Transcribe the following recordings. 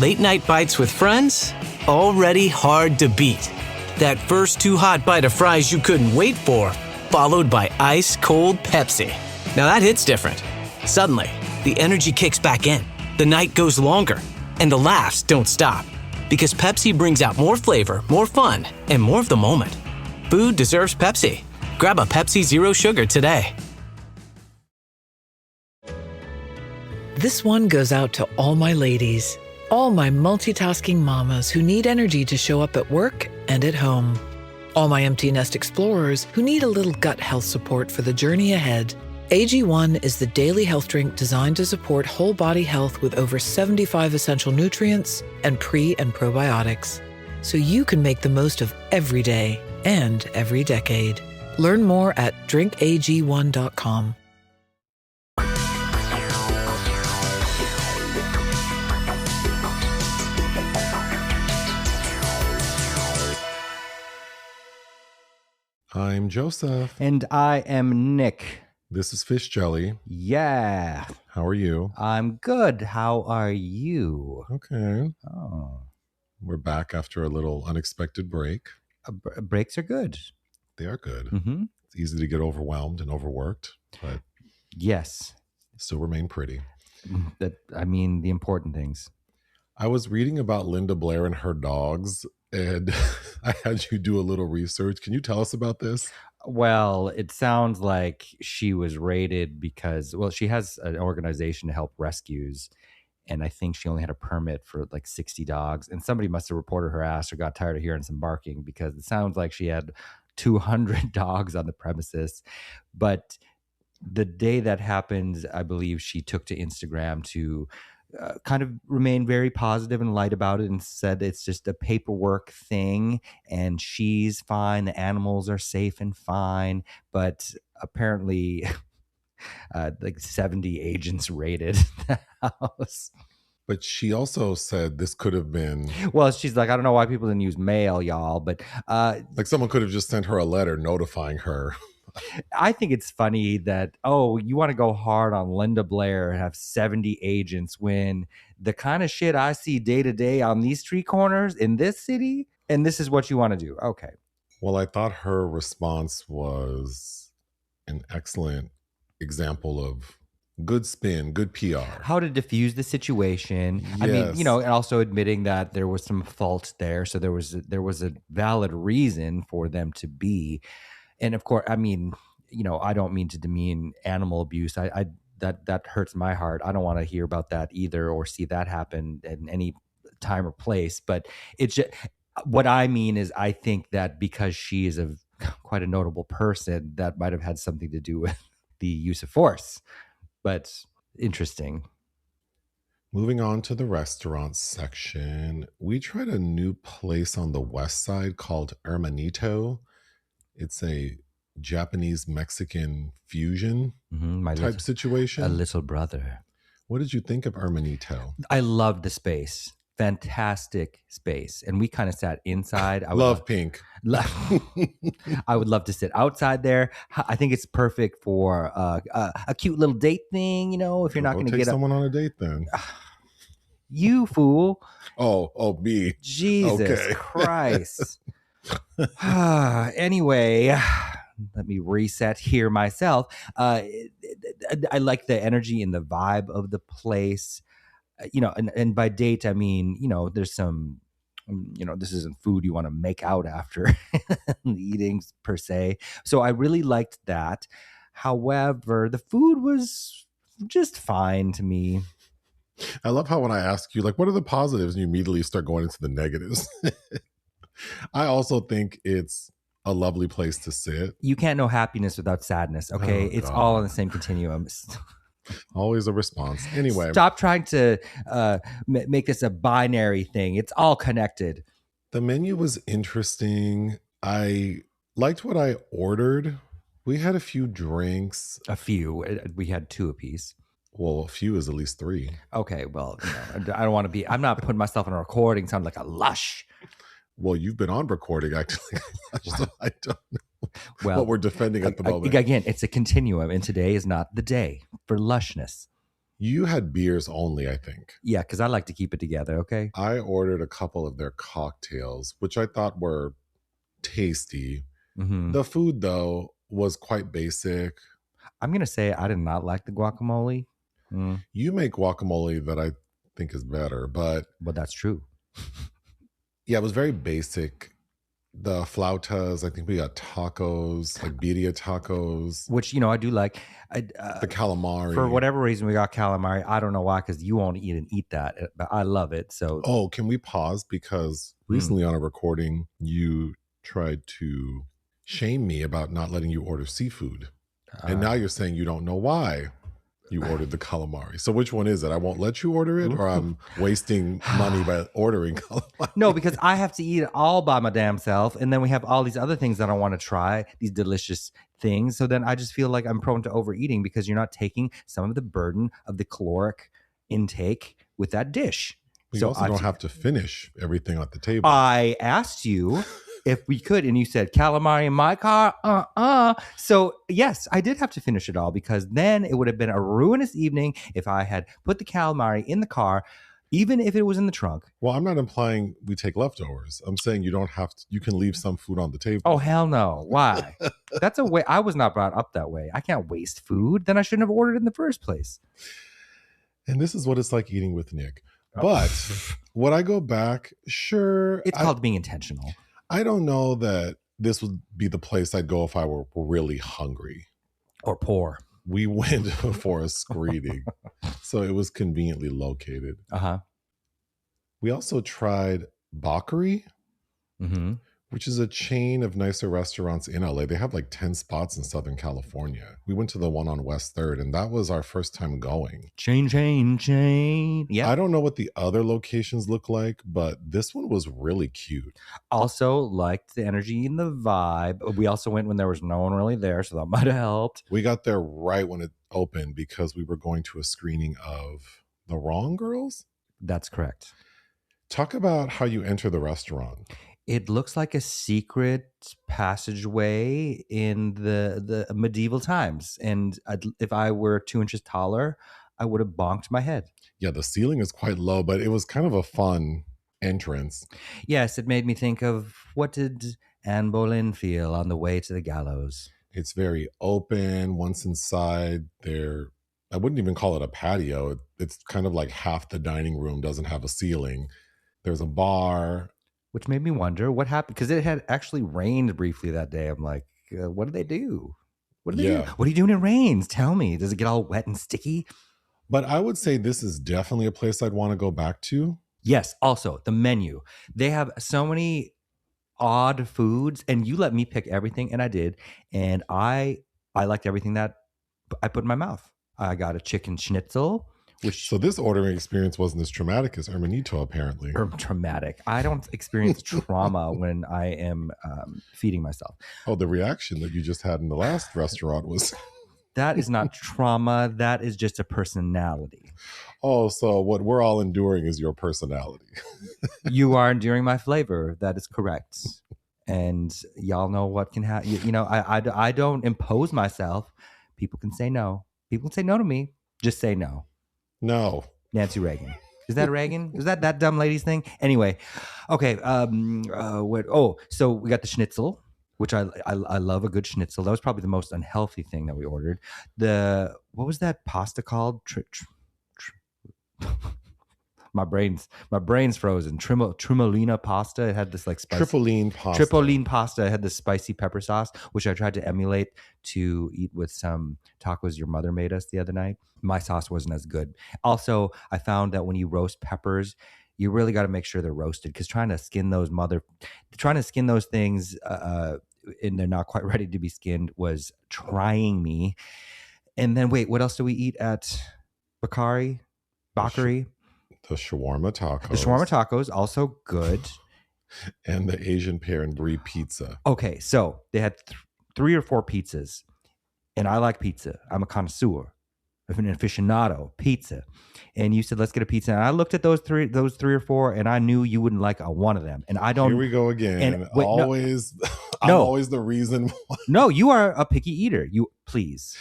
Late night bites with friends? Already hard to beat. That first too hot bite of fries you couldn't wait for, followed by ice cold Pepsi. Now that hits different. Suddenly, the energy kicks back in, the night goes longer, and the laughs don't stop. Because Pepsi brings out more flavor, more fun, and more of the moment. Food deserves Pepsi. Grab a Pepsi Zero Sugar today. This one goes out to all my ladies, all my multitasking mamas who need energy to show up at work and at home, all my empty nest explorers who need a little gut health support for the journey ahead. AG1 is the daily health drink designed to support whole body health with over 75 essential nutrients and pre- and probiotics, so you can make the most of every day and every decade. Learn more at drinkag1.com. I'm Joseph. And I am Nick. This is Fish Jelly. Yeah. How are you? I'm good. How are you? Okay. Oh. We're back after a little unexpected break. Breaks are good. They are good. Mm-hmm. It's easy to get overwhelmed and overworked, but yes, still remain pretty. The important things. I was reading about Linda Blair and her dogs, and I had you do a little research. Can you tell us about this? Well, it sounds like she was raided because, she has an organization to help rescues, and I think she only had a permit for like 60 dogs, and somebody must have reported her ass or got tired of hearing some barking because it sounds like she had 200 dogs on the premises. But the day that happened, I believe she took to Instagram to kind of remain very positive and light about it and said it's just a paperwork thing and she's fine. The animals are safe and fine. But apparently like 70 agents raided the house. But she also said this could have been... Well, she's like, I don't know why people didn't use mail, y'all. But like someone could have just sent her a letter notifying her. I think it's funny that, you want to go hard on Linda Blair and have 70 agents when the kind of shit I see day to day on these street corners in this city, and this is what you want to do. Okay. Well, I thought her response was an excellent example of good spin, good PR. How to diffuse the situation. Yes. I mean, and also admitting that there was some fault there. So there was a valid reason for them to be. And of course, I mean, I don't mean to demean animal abuse. That hurts my heart. I don't want to hear about that either or see that happen in any time or place. But it's just, what I mean is I think that because she is quite a notable person, that might have had something to do with the use of force. But interesting. Moving on to the restaurant section, we tried a new place on the west side called Hermanito. It's a Japanese-Mexican fusion type situation. A little brother. What did you think of Hermanito? I love the space. Fantastic space. And we kind of sat inside. I love pink. I would love to sit outside there. I think it's perfect for a cute little date thing, if you're not going to get someone on a date then. You fool. Oh, me. Jesus Christ. Anyway, let me reset here myself. I like the energy and the vibe of the place. And by date, I mean, there's some, this isn't food you want to make out after eating per se. So I really liked that. However, the food was just fine to me. I love how when I ask you, like, what are the positives? And you immediately start going into the negatives. I also think it's a lovely place to sit. You can't know happiness without sadness, okay? It's all on the same continuum. Always a response. Anyway. Stop trying to make this a binary thing. It's all connected. The menu was interesting. I liked what I ordered. We had a few drinks. A few. We had 2 apiece. Well, a few is at least 3. Okay, well, I don't want to be... I'm not putting myself on a recording sound like a lush. Well, you've been on recording, actually. So I don't know what we're defending at the moment. Again, it's a continuum, and today is not the day for lushness. You had beers only, I think. Yeah, because I like to keep it together, okay? I ordered a couple of their cocktails, which I thought were tasty. Mm-hmm. The food, though, was quite basic. I'm going to say I did not like the guacamole. You make guacamole that I think is better, but that's true. yeah, it was very basic. The flautas, I think we got tacos, like birria tacos. Which, I do like. The calamari. For whatever reason, we got calamari. I don't know why, because you won't eat that, but I love it. So, oh, can we pause? Because recently on a recording, you tried to shame me about not letting you order seafood. And now you're saying you don't know why you ordered the calamari. So which one is it? I won't let you order it, or I'm wasting money by ordering calamari? No, because I have to eat it all by my damn self. And then we have all these other things that I want to try, these delicious things. So then I just feel like I'm prone to overeating because you're not taking some of the burden of the caloric intake with that dish. You also don't have to finish everything at the table. I asked you if we could, and you said calamari in my car. So yes, I did have to finish it all, because then it would have been a ruinous evening if I had put the calamari in the car, even if it was in the trunk. Well, I'm not implying we take leftovers. I'm saying you don't have to. You can leave some food on the table. Oh, hell no. Why? That's a way. I was not brought up that way. I can't waste food. Then I shouldn't have ordered it in the first place. And this is what it's like eating with Nick. But would I go back? Sure. It's called being intentional. I don't know that this would be the place I'd go if I were really hungry. Or poor. We went for a screening, so it was conveniently located. Uh-huh. We also tried Bakery, which is a chain of nicer restaurants in LA. They have like 10 spots in Southern California. We went to the one on West 3rd, and that was our first time going. Chain. Yeah. I don't know what the other locations look like, but this one was really cute. Also liked the energy and the vibe. We also went when there was no one really there, so that might have helped. We got there right when it opened because we were going to a screening of The Wrong Girls. That's correct. Talk about how you enter the restaurant. It looks like a secret passageway in the medieval times. And if I were 2 inches taller, I would have bonked my head. Yeah, the ceiling is quite low, but it was kind of a fun entrance. Yes, it made me think of, what did Anne Boleyn feel on the way to the gallows? It's very open. Once inside, I wouldn't even call it a patio. It's kind of like half the dining room doesn't have a ceiling. There's a bar. Which made me wonder what happened, because it had actually rained briefly that day. I'm like, what do they do? What do they do? What are you doing in rains? Tell me. Does it get all wet and sticky? But I would say this is definitely a place I'd want to go back to. Yes. Also, the menu. They have so many odd foods, and you let me pick everything, and I did. And I liked everything that I put in my mouth. I got a chicken schnitzel. So this ordering experience wasn't as traumatic as Hermanito, apparently. Traumatic. I don't experience trauma when I am feeding myself. Oh, the reaction that you just had in the last restaurant was... That is not trauma. That is just a personality. Oh, so what we're all enduring is your personality. You are enduring my flavor. That is correct. And y'all know what can happen. I don't impose myself. People can say no. People can say no to me. Just say no. No. Nancy Reagan. Is that Reagan? Is that dumb lady's thing? Anyway, okay. So we got the schnitzel, which I love a good schnitzel. That was probably the most unhealthy thing that we ordered. What was that pasta called? My brain's frozen. Tremolina pasta. It had this like spicy Tripolline pasta. It had this spicy pepper sauce, which I tried to emulate to eat with some tacos your mother made us the other night. My sauce wasn't as good. Also, I found that when you roast peppers, you really got to make sure they're roasted, because trying to skin those things and they're not quite ready to be skinned was trying me. And then wait, what else do we eat at Bakery? The shawarma tacos. The shawarma tacos, also good. And the Asian pear and brie pizza. Okay, so they had 3 or 4 pizzas. And I like pizza. I'm a connoisseur, an aficionado, pizza. And you said, let's get a pizza. And I looked at those three or 4, and I knew you wouldn't like one of them. And I don't. Here we go again. Wait, always, I'm always the reason why. No, you are a picky eater. You please.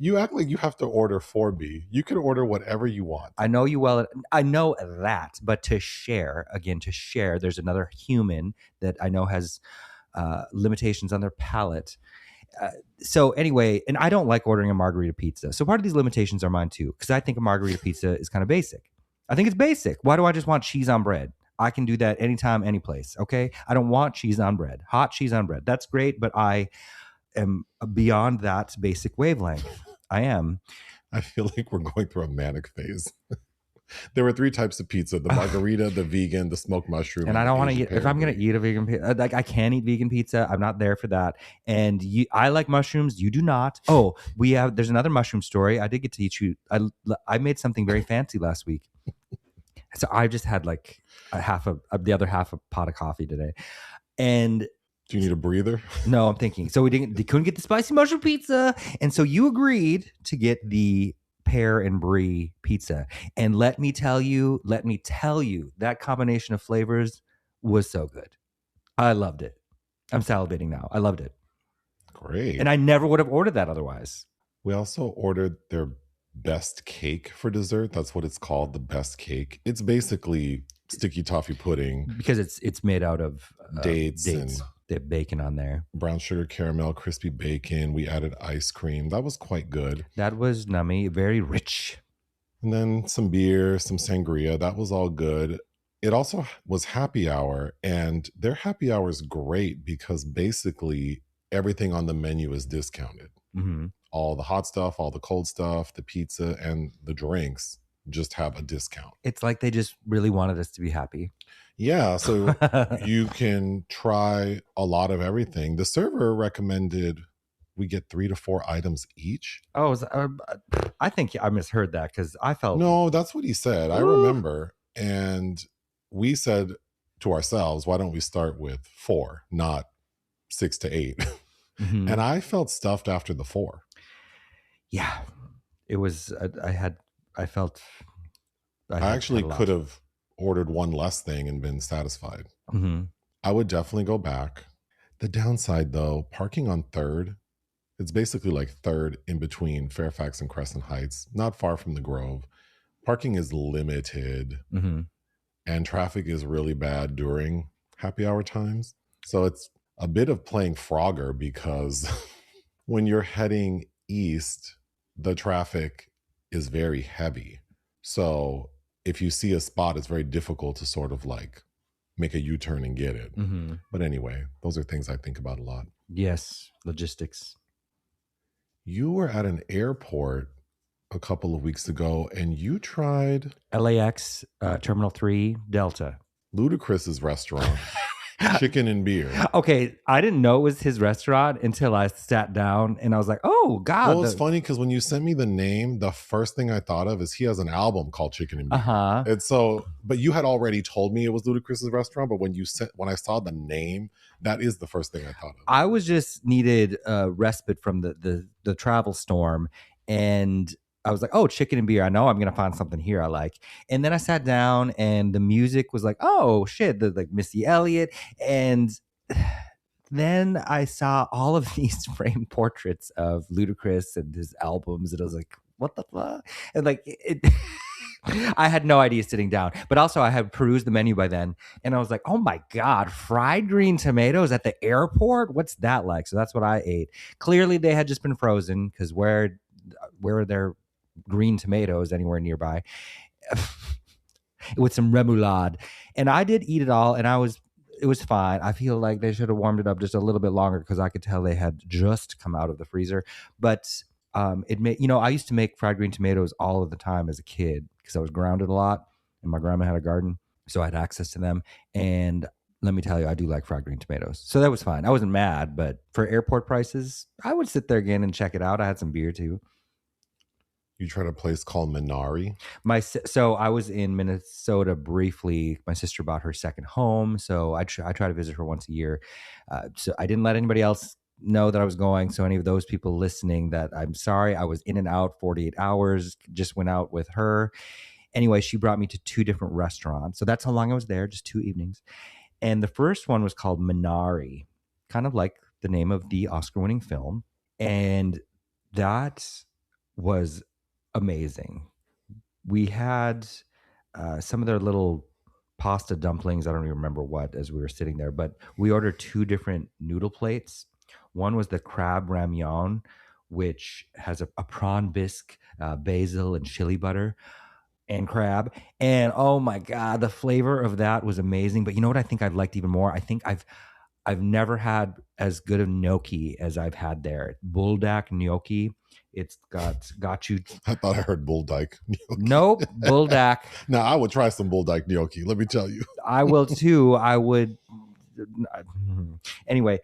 You act like you have to order 4B. You can order whatever you want. I know you well. I know that, but to share, there's another human that I know has limitations on their palate. So anyway, and I don't like ordering a margarita pizza. So part of these limitations are mine too, because I think a margarita pizza is kind of basic. I think it's basic. Why do I just want cheese on bread? I can do that anytime, any place. Okay. I don't want cheese on bread, hot cheese on bread. That's great. But I am beyond that basic wavelength. I am. I feel like we're going through a manic phase. There were 3 types of pizza: the margarita, the vegan, the smoked mushroom. And I don't want to eat, if I'm going to eat a vegan pizza, like I can't eat vegan pizza. I'm not there for that. And I like mushrooms. You do not. Oh, there's another mushroom story. I did get to teach you. I made something very fancy last week. So I just had like the other half a pot of coffee today. And do you need a breather? No, I'm thinking. So they couldn't get the spicy mushroom pizza. And so you agreed to get the pear and brie pizza. And let me tell you, that combination of flavors was so good. I loved it. I'm salivating now. I loved it. Great. And I never would have ordered that otherwise. We also ordered their best cake for dessert. That's what it's called, the best cake. It's basically sticky toffee pudding. Because it's made out of dates. And they have bacon on there. Brown sugar caramel, crispy bacon. We added ice cream. That was quite good. That was nummy, very rich. And then some beer, some sangria. That was all good. It also was happy hour. And their happy hour is great because basically everything on the menu is discounted. Mm-hmm. All the hot stuff, all the cold stuff, the pizza, and the drinks just have a discount. It's like they just really wanted us to be happy. Yeah, so you can try a lot of everything. The server recommended we get 3 to 4 items each. Oh, I think I misheard that because I felt... No, that's what he said. I remember. And we said to ourselves, why don't we start with 4, not 6 to 8? Mm-hmm. And I felt stuffed after the 4. Yeah, it was. I felt. I actually could have ordered one less thing and been satisfied. Mm-hmm. I would definitely go back. The downside, though, parking on 3rd, it's basically like 3rd in between Fairfax and Crescent Heights, not far from the Grove. Parking is limited, mm-hmm. and traffic is really bad during happy hour times. So it's a bit of playing Frogger because when you're heading east, the traffic is very heavy. So if you see a spot, it's very difficult to sort of like make a U-turn and get it. Mm-hmm. But anyway, those are things I think about a lot. Yes, logistics. You were at an airport a couple of weeks ago and you tried LAX Terminal 3 Delta. Ludacris's restaurant. Chicken and beer. Okay, I didn't know it was his restaurant until I sat down and I was like, oh, God. Well, it's funny because when you sent me the name, the first thing I thought of is he has an album called Chicken and Beer. Uh-huh. And so, but you had already told me it was Ludacris's restaurant, but when I saw the name, that is the first thing I thought of. I was just needed a respite from the travel storm, and I was like, oh, chicken and beer. I know I'm going to find something here I like. And then I sat down and the music was like, oh, shit, like Missy Elliott. And then I saw all of these framed portraits of Ludacris and his albums. And I was like, what the fuck? And like, I had no idea sitting down. But also I had perused the menu by then. And I was like, oh my God, fried green tomatoes at the airport? What's that like? So that's what I ate. Clearly they had just been frozen because where are their green tomatoes anywhere nearby with some remoulade? And I did eat it all, and it was fine. I feel like they should have warmed it up just a little bit longer because I could tell they had just come out of the freezer. But it made, I used to make fried green tomatoes all of the time as a kid because I was grounded a lot, and my grandma had a garden, so I had access to them. And let me tell you, I do like fried green tomatoes, so that was fine. I wasn't mad, but for airport prices, I would sit there again and check it out. I had some beer too. You tried a place called Minari? So I was in Minnesota briefly. My sister bought her second home, so I try to visit her once a year. So I didn't let anybody else know that I was going. So any of those people listening, that I'm sorry. I was in and out 48 hours, just went out with her. Anyway, she brought me to 2 different restaurants. So that's how long I was there, just 2 evenings. And the first one was called Minari, kind of like the name of the Oscar-winning film. And that was amazing. We had some of their little pasta dumplings. I don't even remember what as we were sitting there, but we ordered 2 different noodle plates. One was the crab ramyeon, which has a prawn bisque, basil and chili butter and crab. And oh my God, the flavor of that was amazing. But you know what I think I've liked even more? I think I've never had as good of gnocchi as I've had there. Buldak gnocchi. It's got you. I thought I heard bull dyke gnocchi. Nope, Buldak. Now I would try some bull dyke gnocchi. Let me tell you. I will too. I would. Anyway,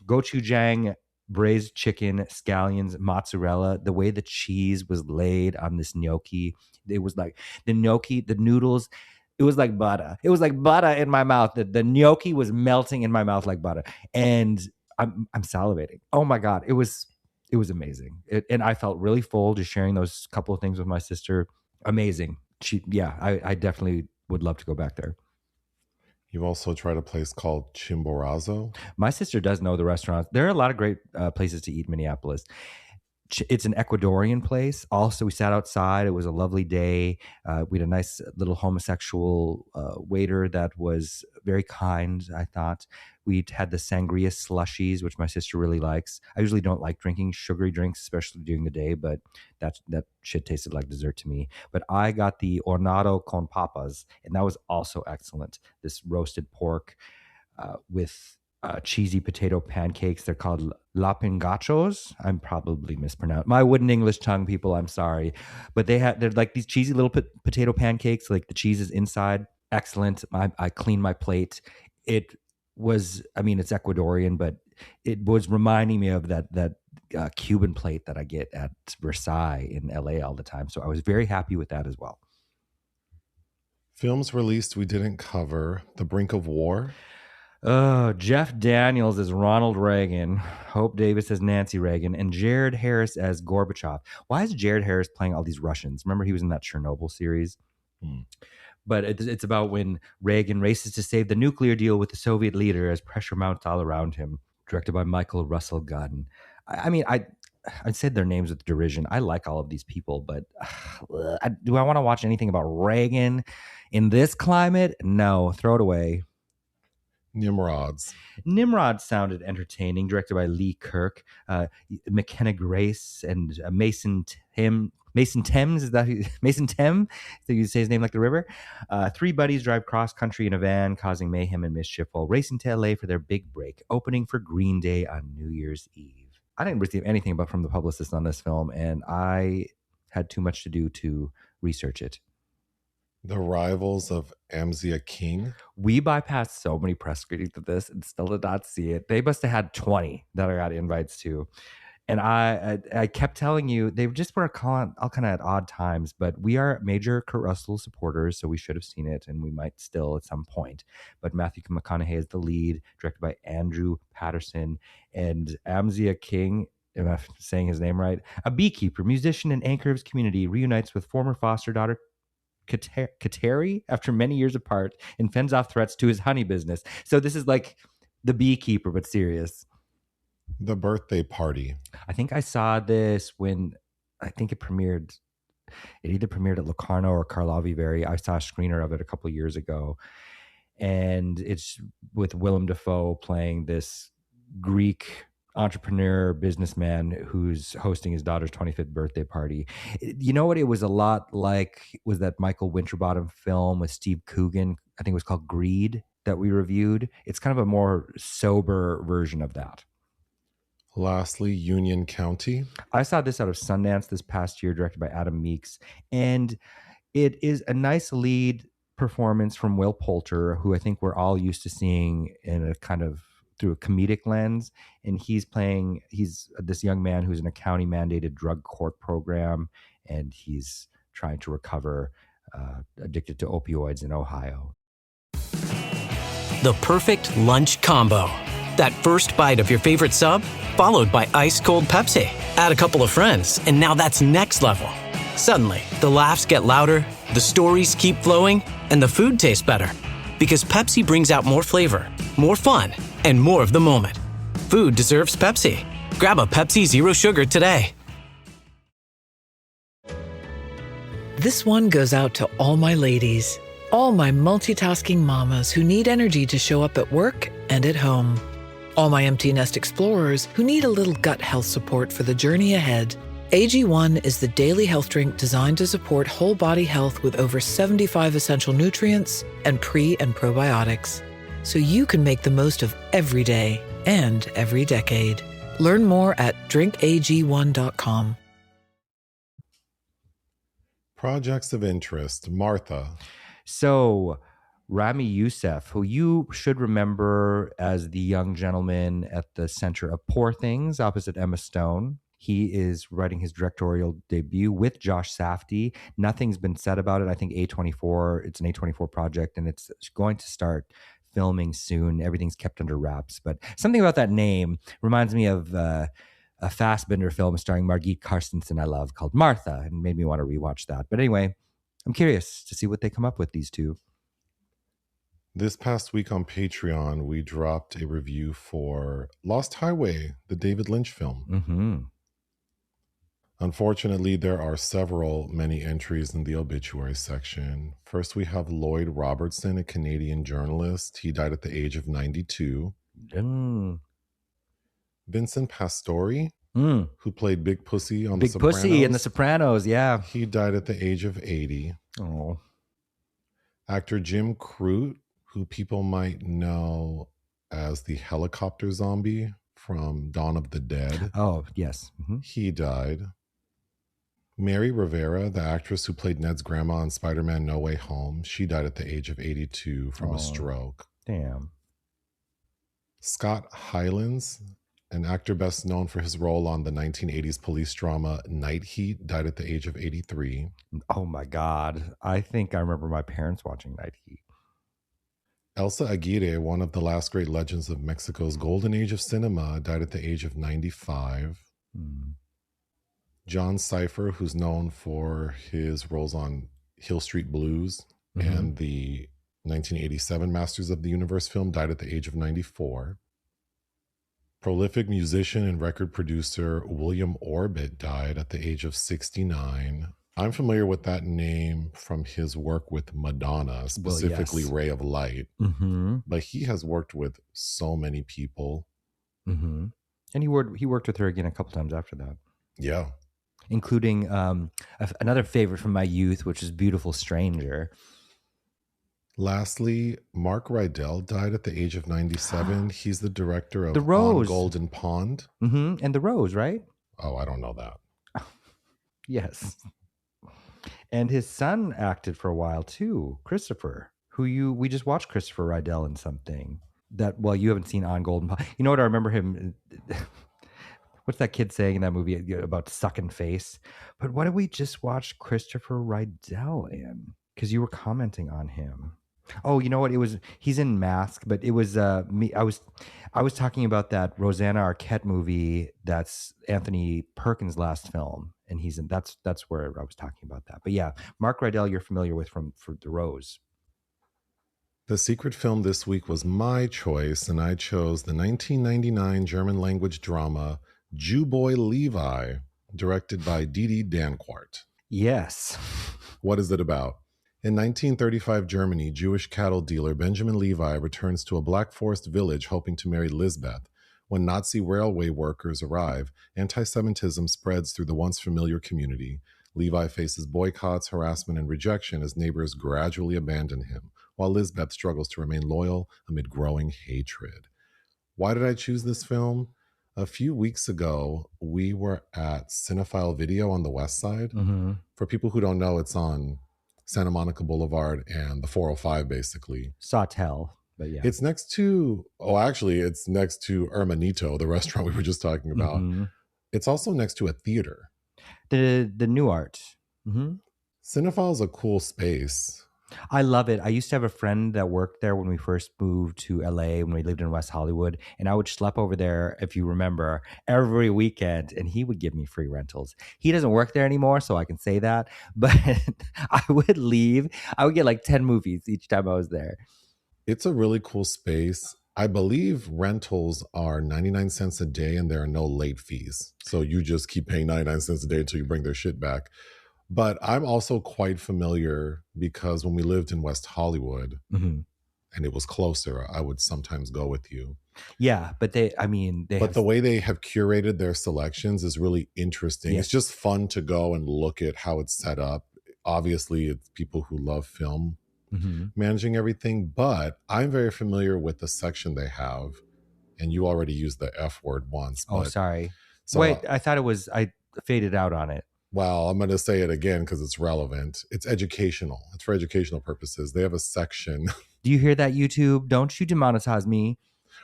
gochujang, braised chicken, scallions, mozzarella. The way the cheese was laid on this gnocchi, it was like the gnocchi, the noodles. It was like butter. It was like butter in my mouth. The gnocchi was melting in my mouth like butter, and I'm salivating. Oh my God, it was amazing. And I felt really full just sharing those couple of things with my sister. Amazing. I definitely would love to go back there. You've also tried a place called Chimborazo. My sister does know the restaurants. There are a lot of great places to eat in Minneapolis. It's an Ecuadorian place. Also, we sat outside. It was a lovely day. We had a nice little homosexual waiter that was very kind, I thought. We had the sangria slushies, which my sister really likes. I usually don't like drinking sugary drinks, especially during the day, but that shit tasted like dessert to me. But I got the hornado con papas, and that was also excellent. This roasted pork with cheesy potato pancakes. They're called lapingachos. I'm probably mispronounced. My wooden English tongue, people, I'm sorry. But they're like these cheesy little potato pancakes, like the cheese is inside. Excellent. I cleaned my plate. It was, I mean, it's Ecuadorian, but it was reminding me of that Cuban plate that I get at Versailles in LA all the time. So I was very happy with that as well. Films released we didn't cover: The Brink of War. Oh, Jeff Daniels as Ronald Reagan, Hope Davis as Nancy Reagan, and Jared Harris as Gorbachev. Why is Jared Harris playing all these Russians? Remember, he was in that Chernobyl series? But it's about when Reagan races to save the nuclear deal with the Soviet leader as pressure mounts all around him. Directed by Michael Russell Gunn. I mean, I said their names with derision. I like all of these people, but do I want to watch anything about Reagan in this climate? No, throw it away. Nimrod sounded entertaining, directed by Lee Kirk, McKenna Grace, and Mason Thames. Is that Mason Thames? So you say his name like the river. 3 buddies drive cross country in a van, causing mayhem and mischief while racing to LA for their big break, opening for Green Day on New Year's Eve. I didn't receive anything but from the publicist on this film, and I had too much to do to research it. The Rivals of Amzia King. We bypassed so many press screenings of this and still did not see it. They must have had 20 that I got invites to. And I kept telling you, they just were all kind of at odd times, but we are major Kurt Russell supporters, so we should have seen it, and we might still at some point. But Matthew McConaughey is the lead, directed by Andrew Patterson, and Amzia King, am I saying his name right? A beekeeper, musician, and anchor of his community, reunites with former foster daughter Kateri after many years apart and fends off threats to his honey business. So this is like The Beekeeper, but serious. The Birthday Party. I think I saw this when I think it premiered. It either premiered at Locarno or Karlovy Vary. I saw a screener of it a couple of years ago, and it's with Willem Dafoe playing this Greek entrepreneur businessman who's hosting his daughter's 25th birthday party. You know what it was a lot like was that Michael Winterbottom film with Steve Coogan. I think it was called Greed that we reviewed. It's kind of a more sober version of that. Lastly, Union County. I saw this out of Sundance this past year, directed by Adam Meeks, and it is a nice lead performance from Will Poulter, who I think we're all used to seeing in a kind of through a comedic lens. And he's this young man who's in a county mandated drug court program, and he's trying to recover addicted to opioids in Ohio. The perfect lunch combo. That first bite of your favorite sub, followed by ice-cold Pepsi. Add a couple of friends, and now that's next level. Suddenly, the laughs get louder, the stories keep flowing, and the food tastes better. Because Pepsi brings out more flavor, more fun, and more of the moment. Food deserves Pepsi. Grab a Pepsi Zero Sugar today. This one goes out to all my ladies, all my multitasking mamas who need energy to show up at work and at home. All my empty nest explorers who need a little gut health support for the journey ahead. AG1 is the daily health drink designed to support whole body health with over 75 essential nutrients and pre- and probiotics, so you can make the most of every day and every decade. Learn more at drinkag1.com. Projects of interest. Martha. So, Rami Youssef, who you should remember as the young gentleman at the center of Poor Things opposite Emma Stone. He is writing his directorial debut with Josh Safdie. Nothing's been said about it. I think A24, it's an A24 project, and it's going to start filming soon. Everything's kept under wraps. But something about that name reminds me of a Fassbinder film starring Margit Carstensen I love called Martha, and made me want to rewatch that. But anyway, I'm curious to see what they come up with, these two. This past week on Patreon, we dropped a review for Lost Highway, the David Lynch film. Mm-hmm. Unfortunately, there are many entries in the obituary section. First, we have Lloyd Robertson, a Canadian journalist. He died at the age of 92. Vincent Pastore, who played Big Pussy on The Sopranos. Big Pussy in The Sopranos, yeah. He died at the age of 80. Oh. Actor Jim Krut, who people might know as the helicopter zombie from Dawn of the Dead. Oh, yes. Mm-hmm. He died. Mary Rivera, the actress who played Ned's grandma in Spider-Man No Way Home, she died at the age of 82 from a stroke. Damn. Scott Hylands, an actor best known for his role on the 1980s police drama Night Heat, died at the age of 83. Oh my God. I think I remember my parents watching Night Heat. Elsa Aguirre, one of the last great legends of Mexico's golden age of cinema, died at the age of 95. John Cypher, who's known for his roles on Hill Street Blues and the 1987 Masters of the Universe film, died at the age of 94. Prolific musician and record producer William Orbit died at the age of 69. I'm familiar with that name from his work with Madonna, specifically Ray of Light. But he has worked with so many people. And he worked with her again a couple times after that. Yeah. Including another favorite from my youth, which is Beautiful Stranger. Lastly, Mark Rydell died at the age of 97. He's the director of The Rose. On Golden Pond. And The Rose, right? Oh, I don't know that. Yes. And his son acted for a while too, Christopher, we just watched Christopher Rydell in something that, well, you haven't seen On Golden Pond. You know what? I remember him. What's that kid saying in that movie about sucking face? But what did we just watch Christopher Rydell in? Because you were commenting on him. Oh, you know what? He's in Mask, but it was me. I was talking about that Rosanna Arquette movie. That's Anthony Perkins' last film, and he's in. That's where I was talking about that. But yeah, Mark Rydell, you're familiar with for The Rose. The secret film this week was my choice, and I chose the 1999 German language drama Jew-Boy Levi, directed by Didi Danquart. Yes. What is it about? In 1935 Germany, Jewish cattle dealer Benjamin Levi returns to a Black Forest village hoping to marry Lisbeth. When Nazi railway workers arrive, anti-Semitism spreads through the once familiar community. Levi faces boycotts, harassment, and rejection as neighbors gradually abandon him, while Lisbeth struggles to remain loyal amid growing hatred. Why did I choose this film? A few weeks ago, we were at Cinephile Video on the West Side. For people who don't know, it's on Santa Monica Boulevard and the 405, basically. Sawtell, but yeah. It's next to, it's next to Hermanito, the restaurant we were just talking about. It's also next to a theater. The New Art. Cinephile is a cool space. I love it. I used to have a friend that worked there when we first moved to LA, when we lived in West Hollywood. And I would schlep over there, if you remember, every weekend. And he would give me free rentals. He doesn't work there anymore, so I can say that. But I would leave. I would get like 10 movies each time I was there. It's a really cool space. I believe rentals are 99 cents a day and there are no late fees. So you just keep paying 99 cents a day until you bring their shit back. But I'm also quite familiar because when we lived in West Hollywood and it was closer, I would sometimes go with you. Yeah, but the way they have curated their selections is really interesting. Yes. It's just fun to go and look at how it's set up. Obviously, it's people who love film managing everything, but I'm very familiar with the section they have. And you already used the F word once. Oh, sorry. So, wait, I thought I faded out on it. Well, I'm going to say it again because it's relevant. It's educational. It's for educational purposes. They have a section. Do you hear that, YouTube? Don't you demonetize me.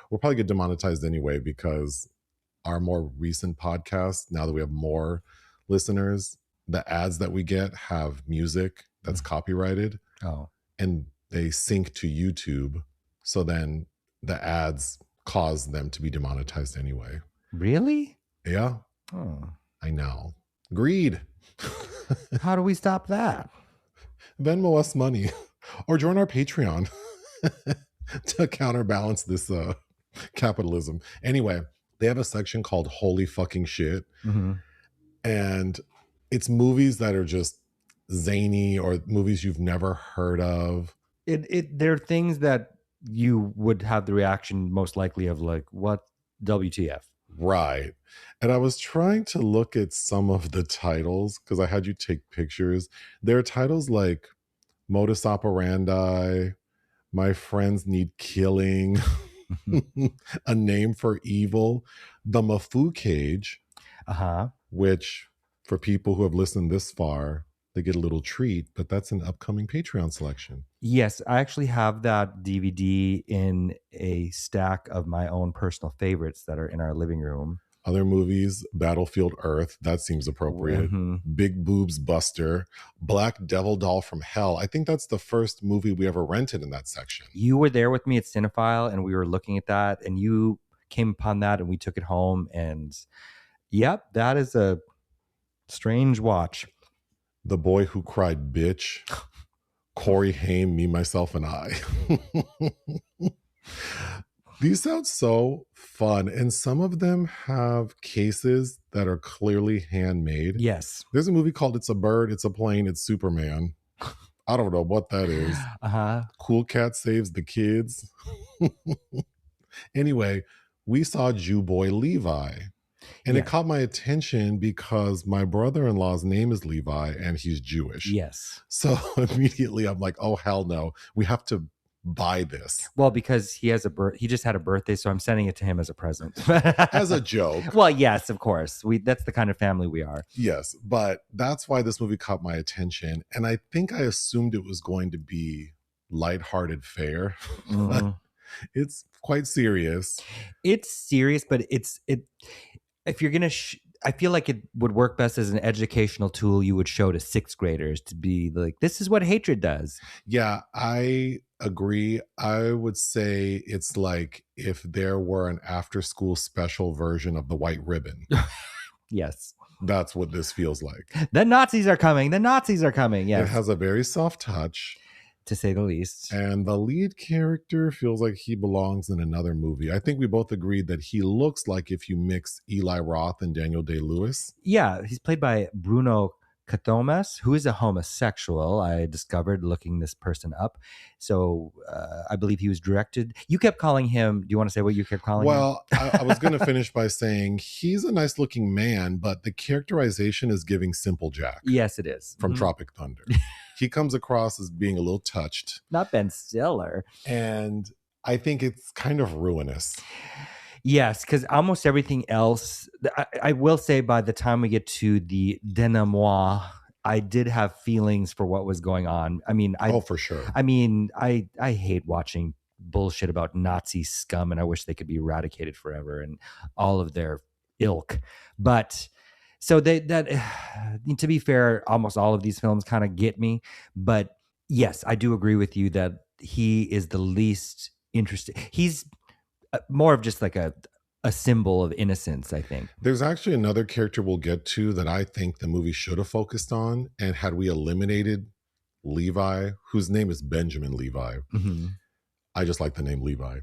We'll probably get demonetized anyway because our more recent podcast, now that we have more listeners, the ads that we get have music that's copyrighted. Oh. And they sync to YouTube. So then the ads cause them to be demonetized anyway. Really? Yeah. Oh. I know. Greed. How do we stop that? Venmo us money or join our Patreon to counterbalance this capitalism. Anyway, they have a section called Holy Fucking Shit. And it's movies that are just zany or movies you've never heard of. They're things that you would have the reaction most likely of like, what WTF? Right. And I was trying to look at some of the titles because I had you take pictures. There are titles like Modus Operandi, My Friends Need Killing, A Name for Evil, The Mafu Cage, which for people who have listened this far, they get a little treat, but that's an upcoming Patreon selection. Yes, I actually have that DVD in a stack of my own personal favorites that are in our living room. Other movies, Battlefield Earth, that seems appropriate. Big Boobs Buster, Black Devil Doll from Hell. I think that's the first movie we ever rented in that section. You were there with me at Cinephile and we were looking at that and you came upon that and we took it home and yep, that is a strange watch. The Boy Who Cried Bitch, Corey Haim, Me, Myself, and I. These sound so fun. And some of them have cases that are clearly handmade. Yes. There's a movie called It's a Bird, It's a Plane, It's Superman. I don't know what that is. Cool Cat Saves the Kids. Anyway, we saw Jew-Boy Levi. And it caught my attention because my brother-in-law's name is Levi and he's Jewish. Yes. So immediately I'm like, oh, hell no. We have to buy this. Well, because he just had a birthday, so I'm sending it to him as a present. As a joke. Well, yes, of course. That's the kind of family we are. Yes, but that's why this movie caught my attention. And I think I assumed it was going to be lighthearted fare. It's quite serious. It's serious, but if you're going to, I feel like it would work best as an educational tool you would show to sixth graders to be like, this is what hatred does. Yeah, I agree. I would say it's like if there were an after-school special version of The White Ribbon. Yes. That's what this feels like. The Nazis are coming. The Nazis are coming. Yes. It has a very soft touch. To say the least. And the lead character feels like he belongs in another movie. I think we both agreed that he looks like if you mix Eli Roth and Daniel Day-Lewis. Yeah, he's played by Bruno Cathomas, who is a homosexual. I discovered looking this person up. So I believe he was directed. You kept calling him. Do you want to say what you kept calling him? Well, I was going to finish by saying he's a nice looking man, but the characterization is giving Simple Jack. Yes, it is. From Tropic Thunder. He comes across as being a little touched. Not Ben Stiller. And I think it's kind of ruinous. Yes, because almost everything else, I will say by the time we get to the denouement, I did have feelings for what was going on. I mean, for sure. I mean, I hate watching bullshit about Nazi scum and I wish they could be eradicated forever and all of their ilk. But so to be fair, almost all of these films kind of get me. But yes, I do agree with you that he is the least interesting. He's more of just like a symbol of innocence, I think. There's actually another character we'll get to that I think the movie should have focused on. And had we eliminated Levi, whose name is Benjamin Levi, I just like the name Levi.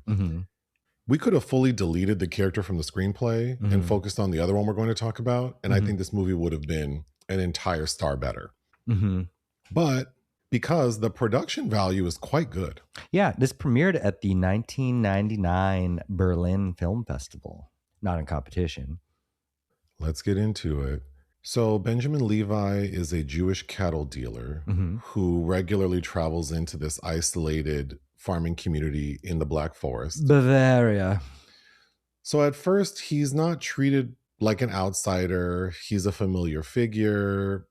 We could have fully deleted the character from the screenplay and focused on the other one we're going to talk about. And I think this movie would have been an entire star better. Mm-hmm. but because the production value is quite good. Yeah, this premiered at the 1999 Berlin Film Festival, not in competition. Let's get into it. So Benjamin Levi is a Jewish cattle dealer who regularly travels into this isolated farming community in the Black Forest. Bavaria. So at first, he's not treated like an outsider. He's a familiar figure.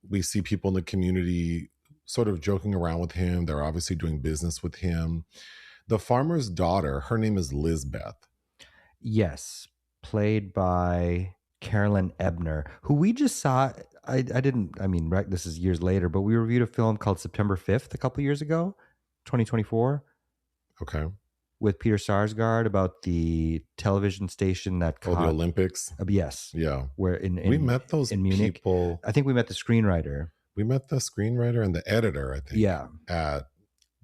We see people in the community sort of joking around with him. They're obviously doing business with him. The farmer's daughter, her name is Lizbeth. Yes, played by Carolyn Ebner, who we just saw. This is years later, but we reviewed a film called September 5th a couple years ago, 2024. Okay. With Peter Sarsgaard about the television station that the Olympics. Yes. Yeah. Where we met those in Munich. People. I think we met the screenwriter. We met the screenwriter and the editor, I think. Yeah. At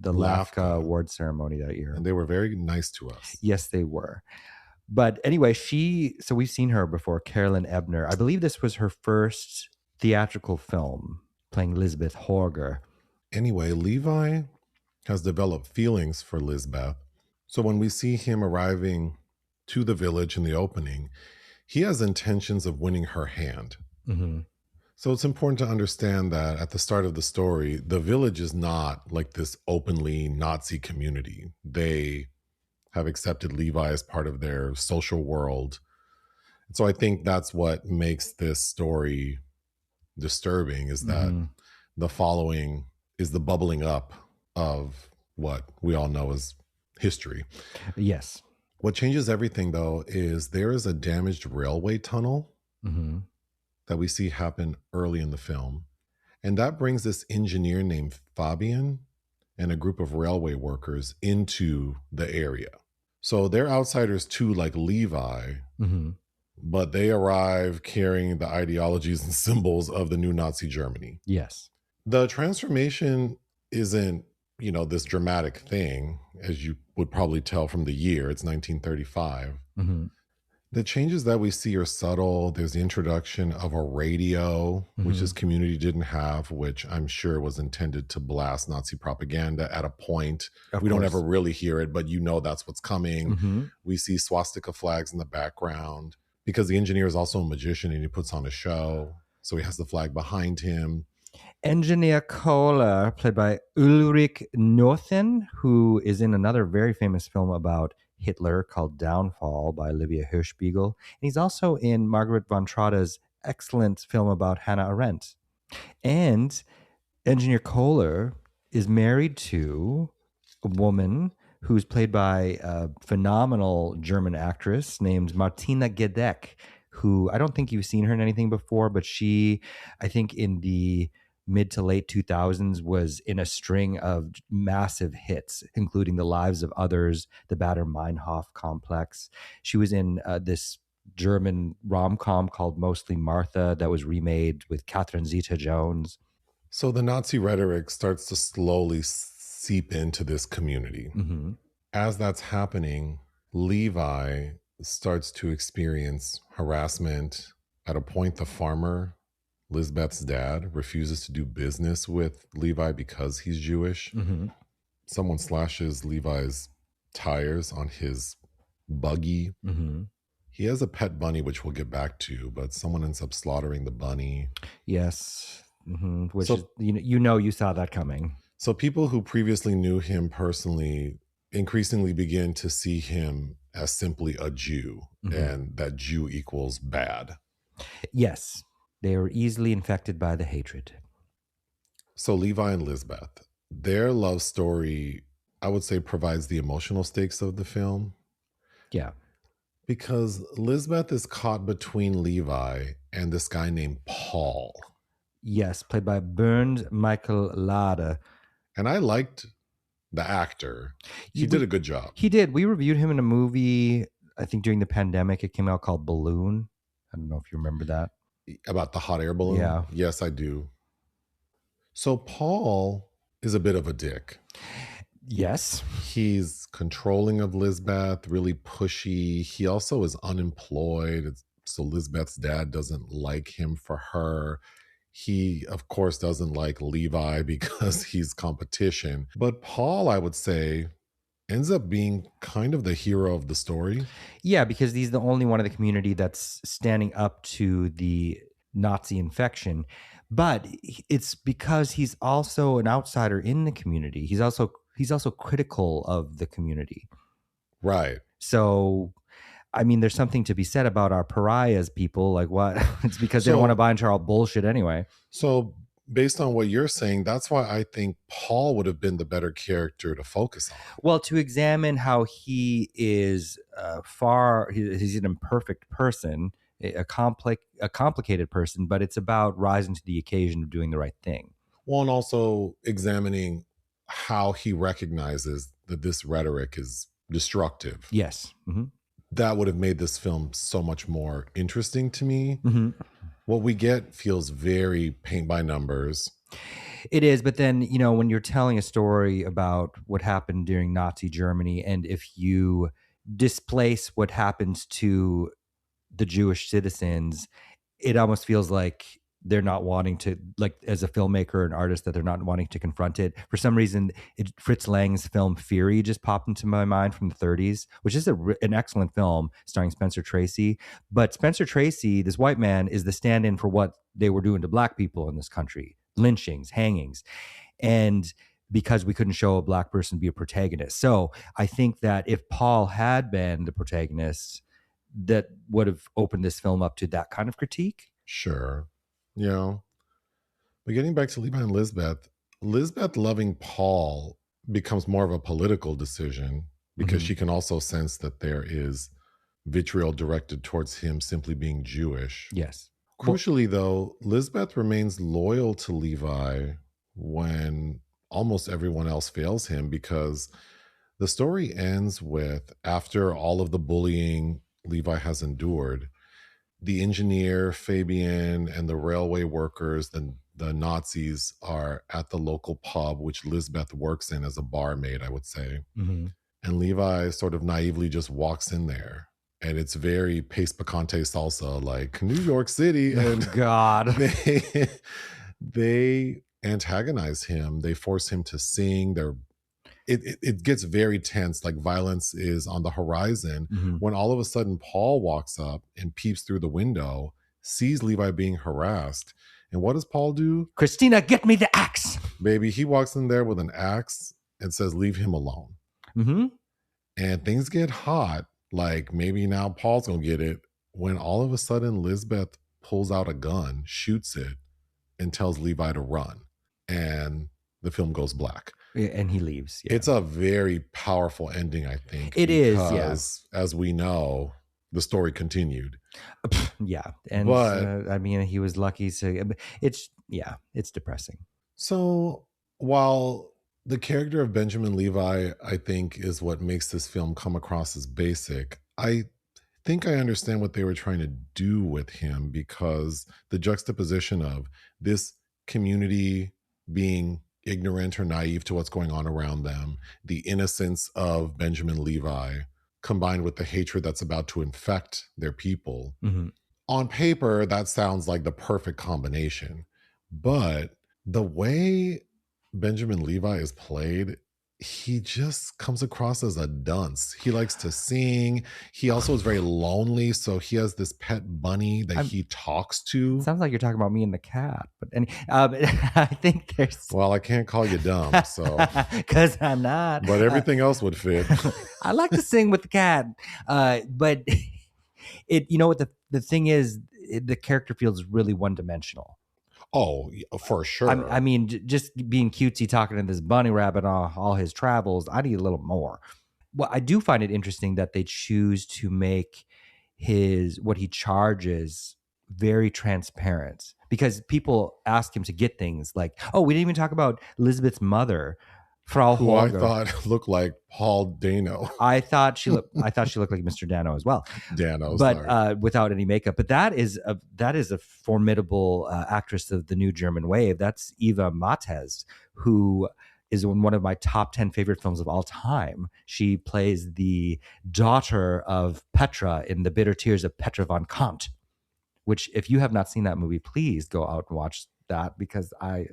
the LAFCA award ceremony that year. And they were very nice to us. Yes, they were. But anyway, so we've seen her before, Carolyn Ebner. I believe this was her first theatrical film, playing Lisbeth Horger. Anyway, Levi has developed feelings for Lizbeth. So when we see him arriving to the village in the opening, he has intentions of winning her hand. Mm-hmm. So it's important to understand that at the start of the story, the village is not like this openly Nazi community. They have accepted Levi as part of their social world. So I think that's what makes this story disturbing, is that the following is the bubbling up of what we all know as history. Yes. What changes everything, though, is there is a damaged railway tunnel that we see happen early in the film. And that brings this engineer named Fabian and a group of railway workers into the area. So they're outsiders too, like Levi, but they arrive carrying the ideologies and symbols of the new Nazi Germany. Yes. The transformation isn't, this dramatic thing, as you would probably tell from the year. It's 1935. The changes that we see are subtle. There's the introduction of a radio, which this community didn't have, which I'm sure was intended to blast Nazi propaganda at a point. We don't ever really hear it, but that's what's coming. We see swastika flags in the background because the engineer is also a magician and he puts on a show. So he has the flag behind him. Engineer Kohler, played by Ulrich Noethen, who is in another very famous film about Hitler called Downfall by Olivia Hirschbiegel. And he's also in Margaret von Trotte's excellent film about Hannah Arendt. And Engineer Kohler is married to a woman who's played by a phenomenal German actress named Martina Gedeck, who I don't think you've seen her in anything before, but she, I think in the mid to late 2000s, was in a string of massive hits, including The Lives of Others, The Bader Meinhof Complex. She was in this German rom-com called Mostly Martha that was remade with Catherine Zeta-Jones. So the Nazi rhetoric starts to slowly seep into this community. As that's happening, Levi starts to experience harassment. At a point, the farmer, Lizbeth's dad, refuses to do business with Levi because he's Jewish. Someone slashes Levi's tires on his buggy. He has a pet bunny, which we'll get back to, but someone ends up slaughtering the bunny. Yes. Which is, you saw that coming. So people who previously knew him personally increasingly begin to see him as simply a Jew, and that Jew equals bad. Yes. They are easily infected by the hatred. So Levi and Lizbeth, their love story, I would say, provides the emotional stakes of the film. Yeah. Because Lizbeth is caught between Levi and this guy named Paul. Yes, played by Bernd Michael Lade. And I liked the actor. He did a good job. He did. We reviewed him in a movie, I think during the pandemic. It came out called Balloon. I don't know if you remember that. About the hot air balloon? Yeah. Yes, I do. So Paul is a bit of a dick. Yes. He's controlling of Lizbeth, really pushy. He also is unemployed. So Lizbeth's dad doesn't like him for her. He, of course, doesn't like Levi because he's competition. But Paul, I would say, ends up being kind of the hero of the story. Yeah, because he's the only one in the community that's standing up to the Nazi infection. But it's because he's also an outsider in the community. He's also critical of the community. Right. So, I mean, there's something to be said about our pariahs, people. Like, what? It's because they don't want to buy into our bullshit anyway. So, based on what you're saying, that's why I think Paul would have been the better character to focus on. Well, to examine how he is he's an imperfect person, a complicated person, but it's about rising to the occasion of doing the right thing. Well, and also examining how he recognizes that this rhetoric is destructive. Yes. Mm-hmm. That would have made this film so much more interesting to me. Mm-hmm. What we get feels very paint by numbers. It is, but then, you know, when you're telling a story about what happened during Nazi Germany, and if you displace what happens to the Jewish citizens, it almost feels like they're not wanting to, like, as a filmmaker or an artist, that they're not wanting to confront it. For some reason, Fritz Lang's film Fury just popped into my mind from the 30s, which is an excellent film starring Spencer Tracy. But Spencer Tracy, this white man, is the stand-in for what they were doing to black people in this country. Lynchings, hangings. And because we couldn't show a black person be a protagonist. So I think that if Paul had been the protagonist, that would have opened this film up to that kind of critique. Sure. You know, but getting back to Levi and Lisbeth loving Paul becomes more of a political decision because she can also sense that there is vitriol directed towards him simply being Jewish. Yes. Crucially, though, Lisbeth remains loyal to Levi when almost everyone else fails him, because the story ends with, after all of the bullying Levi has endured, the engineer, Fabian, and the railway workers, the Nazis, are at the local pub, which Lisbeth works in as a barmaid, I would say. Mm-hmm. And Levi sort of naively just walks in there. And it's very Pace Picante salsa, like New York City. And God. they antagonize him. They force him to sing. It gets very tense, like violence is on the horizon, when all of a sudden Paul walks up and peeps through the window, sees Levi being harassed. And what does Paul do? Christina, get me the axe. Baby, he walks in there with an axe and says, leave him alone. Mm-hmm. And things get hot. Like, maybe now Paul's going to get it, when all of a sudden Lisbeth pulls out a gun, shoots it, and tells Levi to run. And the film goes black. And he leaves. Yeah. It's a very powerful ending, I think. It is, yes. As we know, the story continued. Yeah. And I mean, he was lucky to, it's depressing. So while the character of Benjamin Levi, I think, is what makes this film come across as basic, I think I understand what they were trying to do with him, because the juxtaposition of this community being ignorant or naive to what's going on around them, the innocence of Benjamin Levi, combined with the hatred that's about to infect their people. Mm-hmm. On paper, that sounds like the perfect combination. But the way Benjamin Levi is played, he just comes across as a dunce. He likes to sing. He also is very lonely, so he has this pet bunny that he talks to. Sounds like you're talking about me and the cat, but I think there's. Well, I can't call you dumb, so because I'm not. But everything else would fit. I like to sing with the cat, but it. You know what the thing is? The character feels really one-dimensional. Oh, for sure. I mean, just being cutesy, talking to this bunny rabbit on all his travels, I need a little more. Well, I do find it interesting that they choose to make what he charges very transparent, because people ask him to get things like, oh, we didn't even talk about Elizabeth's mother, Frau who Holger. I thought looked like Paul Dano. I thought she looked like Mr. Dano as well. Dano, but without any makeup. But that is a formidable actress of the new German wave. That's Eva Mattes, who is one of my top 10 favorite films of all time. She plays the daughter of Petra in The Bitter Tears of Petra von Kant, which, if you have not seen that movie, please go out and watch that because I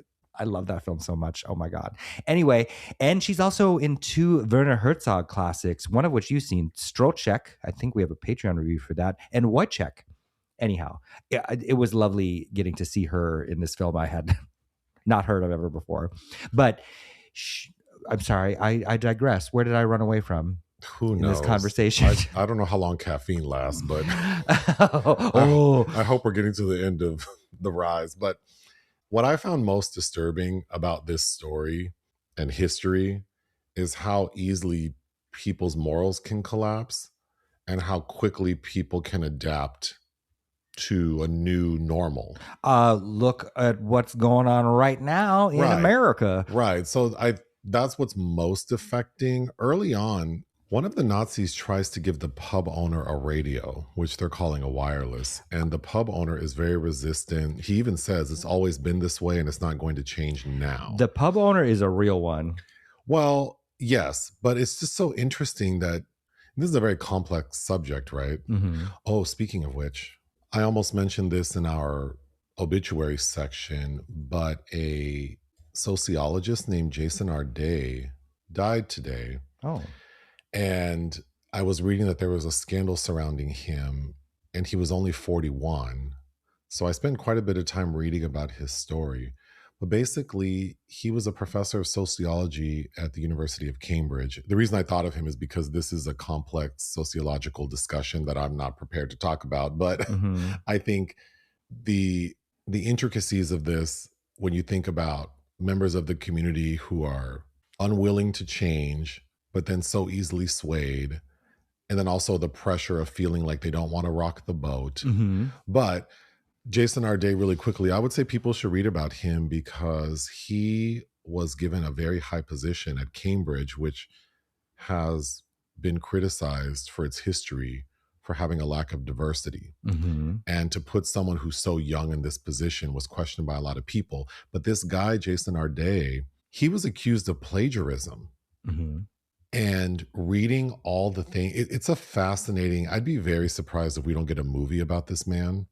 love that film so much. Oh my God. Anyway, and she's also in 2 Werner Herzog classics, one of which you've seen, Strocheck. I think we have a Patreon review for that, and Wojciech. Anyhow, it was lovely getting to see her in this film I had not heard of ever before. But I'm sorry, I digress. Where did I run away from? Who knows? In this conversation? I don't know how long caffeine lasts, but oh. I hope we're getting to the end of the rise. But what I found most disturbing about this story and history is how easily people's morals can collapse and how quickly people can adapt to a new normal. Look at what's going on right now in America. Right. So that's what's most affecting. Early on, one of the Nazis tries to give the pub owner a radio, which they're calling a wireless. And the pub owner is very resistant. He even says it's always been this way and it's not going to change now. The pub owner is a real one. Well, yes, but it's just so interesting that this is a very complex subject, right? Mm-hmm. Oh, speaking of which, I almost mentioned this in our obituary section, but a sociologist named Jason Arday died today. Oh. And I was reading that there was a scandal surrounding him, and he was only 41. So I spent quite a bit of time reading about his story. But basically, he was a professor of sociology at the University of Cambridge. The reason I thought of him is because this is a complex sociological discussion that I'm not prepared to talk about. But I think the intricacies of this, when you think about members of the community who are unwilling to change, but then so easily swayed, and then also the pressure of feeling like they don't want to rock the boat. But Jason Arday, really quickly, I would say people should read about him because he was given a very high position at Cambridge, which has been criticized for its history for having a lack of diversity. And to put someone who's so young in this position was questioned by a lot of people. But this guy, Jason Arday, he was accused of plagiarism. And reading all the things, it's a fascinating, I'd be very surprised if we don't get a movie about this man.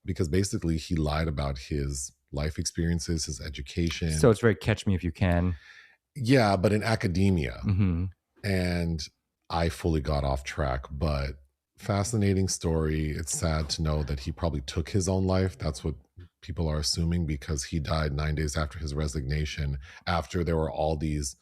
Because basically he lied about his life experiences, his education. So it's very Catch Me If You Can. Yeah, but in academia. And I fully got off track, but fascinating story. It's sad to know that he probably took his own life. That's what people are assuming, because he died 9 days after his resignation, after there were all these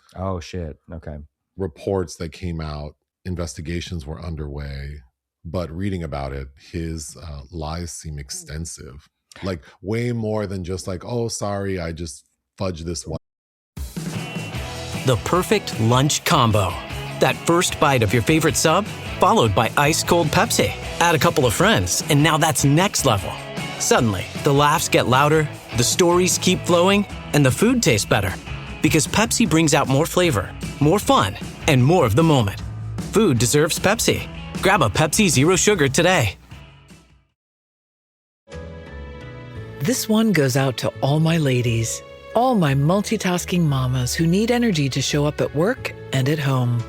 reports that came out, investigations were underway. But reading about it, his lies seem extensive, like way more than just like, oh, sorry, I just fudged this one. The perfect lunch combo. That first bite of your favorite sub, followed by ice cold Pepsi. Add a couple of friends, and now that's next level. Suddenly, the laughs get louder, the stories keep flowing, and the food tastes better. Because Pepsi brings out more flavor, more fun, and more of the moment. Food deserves Pepsi. Grab a Pepsi Zero Sugar today. This one goes out to all my ladies, all my multitasking mamas who need energy to show up at work and at home.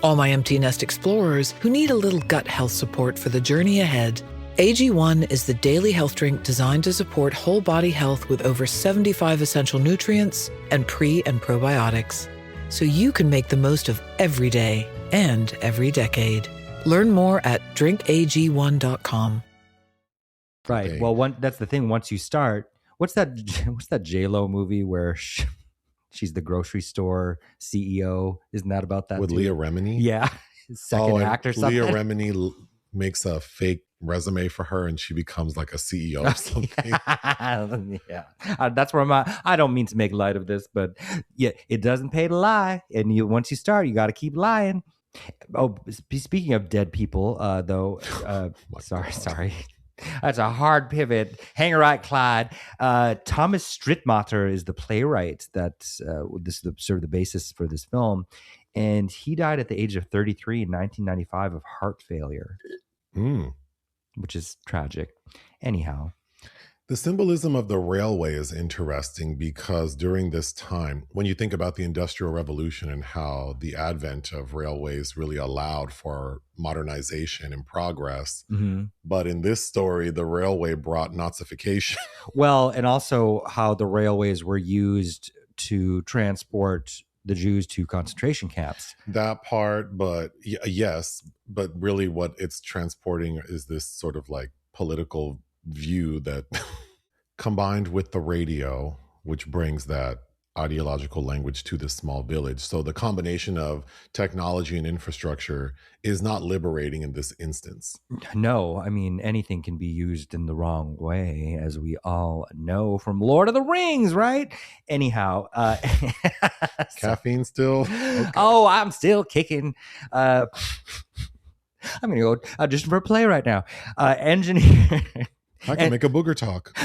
All my empty nest explorers who need a little gut health support for the journey ahead. AG1 is the daily health drink designed to support whole body health with over 75 essential nutrients and pre- and probiotics. So you can make the most of every day and every decade. Learn more at drinkag1.com. Right. Okay. Well, that's the thing. Once you start, what's that J-Lo movie where she's the grocery store CEO? Isn't that about that? With dude? Leah Remini? Yeah. Second act or something. Leah Remini makes a fake resume for her and she becomes like a CEO or something. Yeah. That's where I don't mean to make light of this, but yeah, it doesn't pay to lie. And once you start, you got to keep lying. Oh, speaking of dead people, though, sorry. That's a hard pivot. Hang right, Clyde. Thomas Strittmatter is the playwright that this is sort of the basis for this film. And he died at the age of 33 in 1995 of heart failure, which is tragic. Anyhow. The symbolism of the railway is interesting because during this time, when you think about the Industrial Revolution and how the advent of railways really allowed for modernization and progress, but in this story, the railway brought Nazification. Well, and also how the railways were used to transport the Jews to concentration camps. That part, but yes, but really what it's transporting is this sort of like political view that combined with the radio, which brings that ideological language to this small village. So the combination of technology and infrastructure is not liberating in this instance. No, I mean, anything can be used in the wrong way, as we all know from Lord of the Rings, right? Anyhow. Caffeine still? Okay. Oh, I'm still kicking. I'm going to go audition for a play right now. Engineer... I can make a booger talk.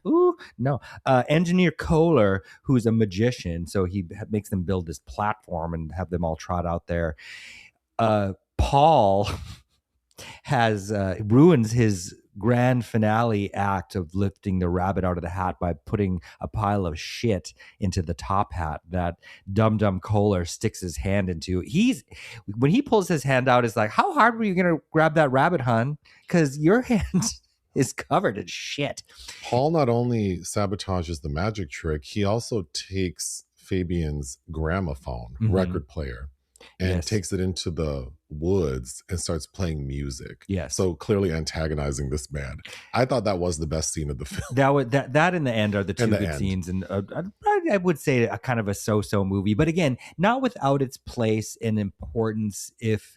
Ooh, no. Engineer Kohler, who's a magician, so he makes them build this platform and have them all trot out there. Paul has ruins his grand finale act of lifting the rabbit out of the hat by putting a pile of shit into the top hat that Dum Kohler sticks his hand into. When he pulls his hand out, it's like, how hard were you going to grab that rabbit, hun? Because your hand is covered in shit. Paul not only sabotages the magic trick, he also takes Fabian's gramophone record player and takes it into the woods and starts playing music. Yes. So clearly antagonizing this man. I thought that was the best scene of the film. That in the end are the two good scenes. And I would say a kind of a so-so movie. But again, not without its place and importance if...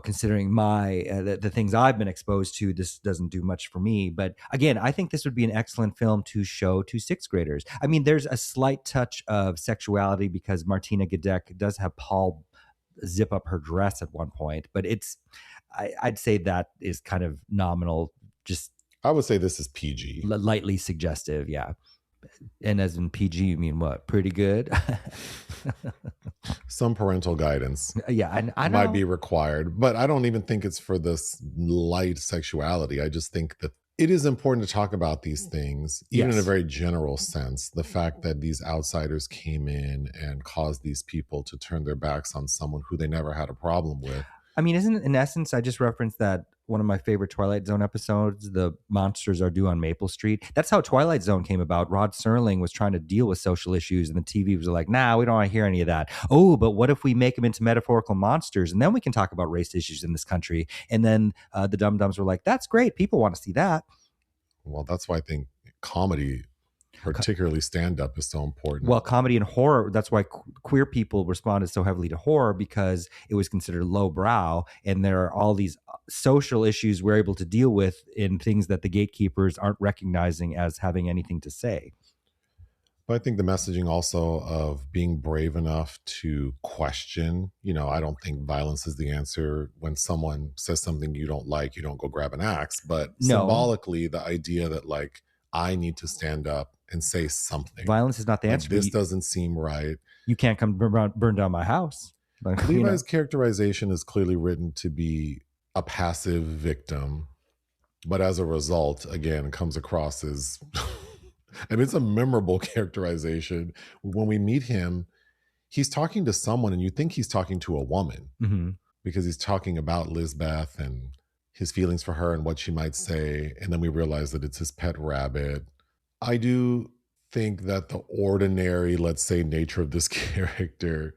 considering the things I've been exposed to, this doesn't do much for me. But again, I think this would be an excellent film to show to sixth graders. I mean, there's a slight touch of sexuality because Martina Gedeck does have Paul zip up her dress at one point, but I'd say that is kind of nominal. Just I would say this is PG, lightly suggestive, yeah. And as in PG, you mean what? Pretty good. Some parental guidance, I might be required, but I don't even think it's for this light sexuality. I just think that it is important to talk about these things, even in a very general sense. The fact that these outsiders came in and caused these people to turn their backs on someone who they never had a problem with. I mean, isn't in essence, I just referenced that one of my favorite Twilight Zone episodes, The Monsters Are Due on Maple Street. That's how Twilight Zone came about. Rod Serling was trying to deal with social issues, and the TV was like, nah, we don't want to hear any of that. Oh, but what if we make them into metaphorical monsters, and then we can talk about race issues in this country? And then the Dum Dums were like, that's great. People want to see that. Well, that's why I think comedy, particularly stand-up, is so important. Well, comedy and horror, that's why queer people responded so heavily to horror, because it was considered lowbrow, and there are all these social issues we're able to deal with in things that the gatekeepers aren't recognizing as having anything to say. But I think the messaging also of being brave enough to question, I don't think violence is the answer. When someone says something you don't like, you don't go grab an axe, but symbolically the idea that like, I need to stand up and say something. Violence is not the answer. This doesn't seem right. You can't come burn down my house. Levi's characterization is clearly written to be a passive victim, but as a result, again, comes across as, it's a memorable characterization. When we meet him, he's talking to someone and you think he's talking to a woman because he's talking about Lizbeth and his feelings for her and what she might say. And then we realize that it's his pet rabbit. I do think that the ordinary, let's say, nature of this character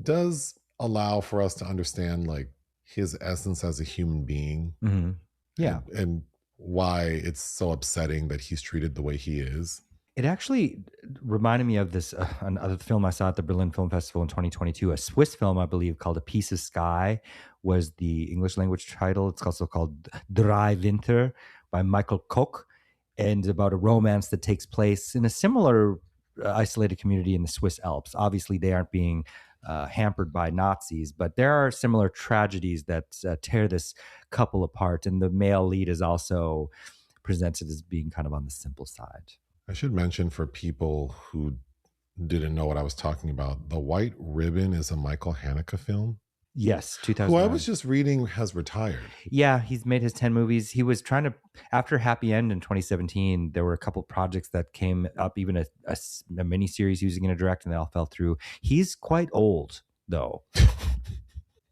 does allow for us to understand like his essence as a human being. Yeah. And why it's so upsetting that he's treated the way he is. It actually reminded me of this another film I saw at the Berlin Film Festival in 2022, a Swiss film, I believe, called A Piece of Sky was the English language title. It's also called Drei Winter by Michael Koch, and about a romance that takes place in a similar isolated community in the Swiss Alps. Obviously, they aren't being hampered by Nazis, but there are similar tragedies that tear this couple apart, and the male lead is also presented as being kind of on the simple side. I should mention for people who didn't know what I was talking about, The White Ribbon is a Michael Haneke film. Yes, Who I 2009. was just reading has retired. Yeah, he's made his 10 movies. He was trying to, after Happy End in 2017, there were a couple projects that came up, even a miniseries he was going to direct, and they all fell through. He's quite old, though.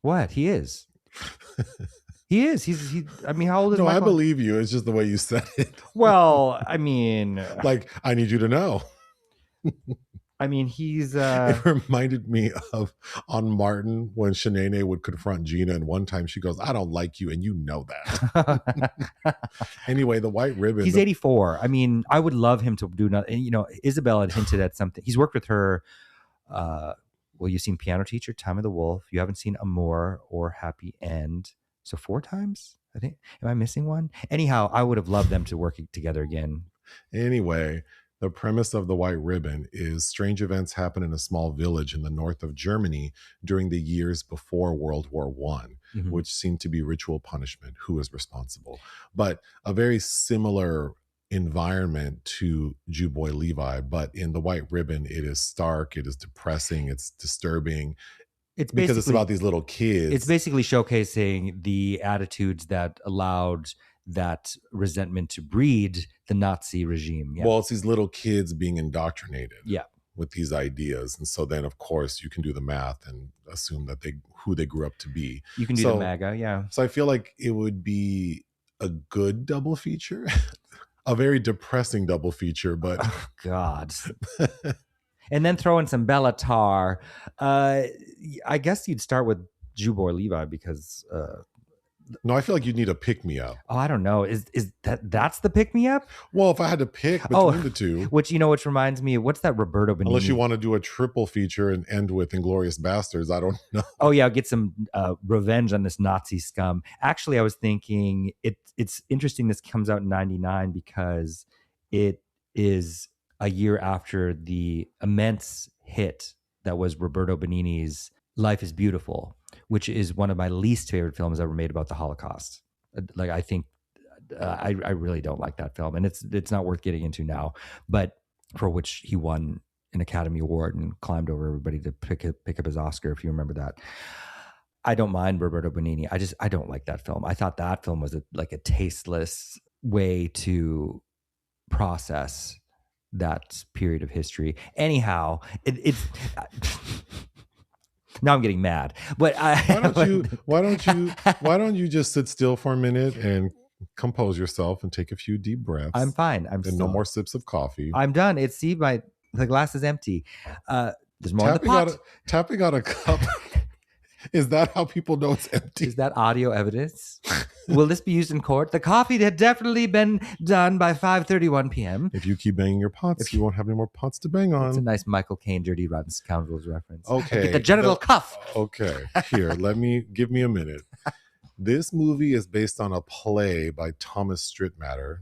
What? He is. He is. I mean, how old is No, Michael? I believe you. It's just the way you said it. Well, I mean, Like, I need you to know. he's It reminded me of on Martin when Shanae would confront Gina, and one time she goes, "I don't like you, and you know that." Anyway, the White Ribbon. He's 84. I mean, I would love him to do nothing. You know, Isabel had hinted at something. He's worked with her. Well, you've seen Piano Teacher, Time of the Wolf. You haven't seen Amour or Happy End. So 4 times, I think. Am I missing one? Anyhow, I would have loved them to work together again. Anyway, the premise of the White Ribbon is strange events happen in a small village in the north of Germany during the years before World War One, which seemed to be ritual punishment. Who is responsible? But a very similar environment to Jew-Boy Levi, but in the White Ribbon, it is stark, it is depressing, it's disturbing. It's because it's about these little kids. It's basically showcasing the attitudes that allowed that resentment to breed the Nazi regime. Yeah. Well, it's these little kids being indoctrinated. Yeah. With these ideas. And so then, of course, you can do the math and assume that who they grew up to be. You can do the MAGA, yeah. So I feel like it would be a good double feature. A very depressing double feature, but... Oh, God. And then throw in some Bellatar. I guess you'd start with Jew-Boy Levi because... No, I feel like you'd need a pick-me-up. Oh, I don't know. Is that's the pick-me-up? Well, if I had to pick between the two. Which reminds me of, what's that Roberto Benigni? Unless you want to do a triple feature and end with Inglourious Bastards, I don't know. Oh, yeah, I'll get some revenge on this Nazi scum. Actually, I was thinking it's interesting this comes out in 99 because it is a year after the immense hit that was Roberto Benigni's Life is Beautiful, which is one of my least favorite films ever made about the Holocaust. Like, I think I really don't like that film, and it's not worth getting into now, but for which he won an Academy Award and climbed over everybody to pick up his Oscar, if you remember that. I don't mind Roberto Benigni. I don't like that film. I thought that film was a tasteless way to process that period of history. Anyhow, it's now I'm getting mad. But why don't you just sit still for a minute and compose yourself and take a few deep breaths? I'm fine. No more sips of coffee. I'm done. The glass is empty. There's more in the pot. Tapping on a cup. Is that how people know it's empty? Is that audio evidence? Will this be used in court? The coffee had definitely been done by 5:31 p.m. If you keep banging your pots, you won't have any more pots to bang on. It's a nice Michael Caine Dirty Rotten Scoundrels reference. Okay. Get the genital cuff. Okay. Here, give me a minute. This movie is based on a play by Thomas Strittmatter.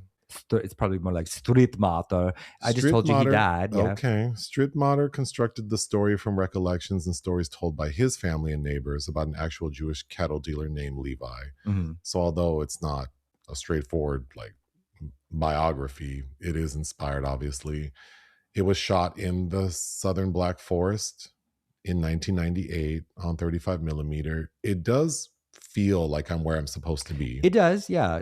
It's probably more like Strittmatter. I just told you he died. Yeah. Okay. Strittmatter constructed the story from recollections and stories told by his family and neighbors about an actual Jewish cattle dealer named Levi. Mm-hmm. So although it's not a straightforward biography, it is inspired, obviously. It was shot in the Southern Black Forest in 1998 on 35 millimeter. It does feel like I'm where I'm supposed to be. It does, yeah.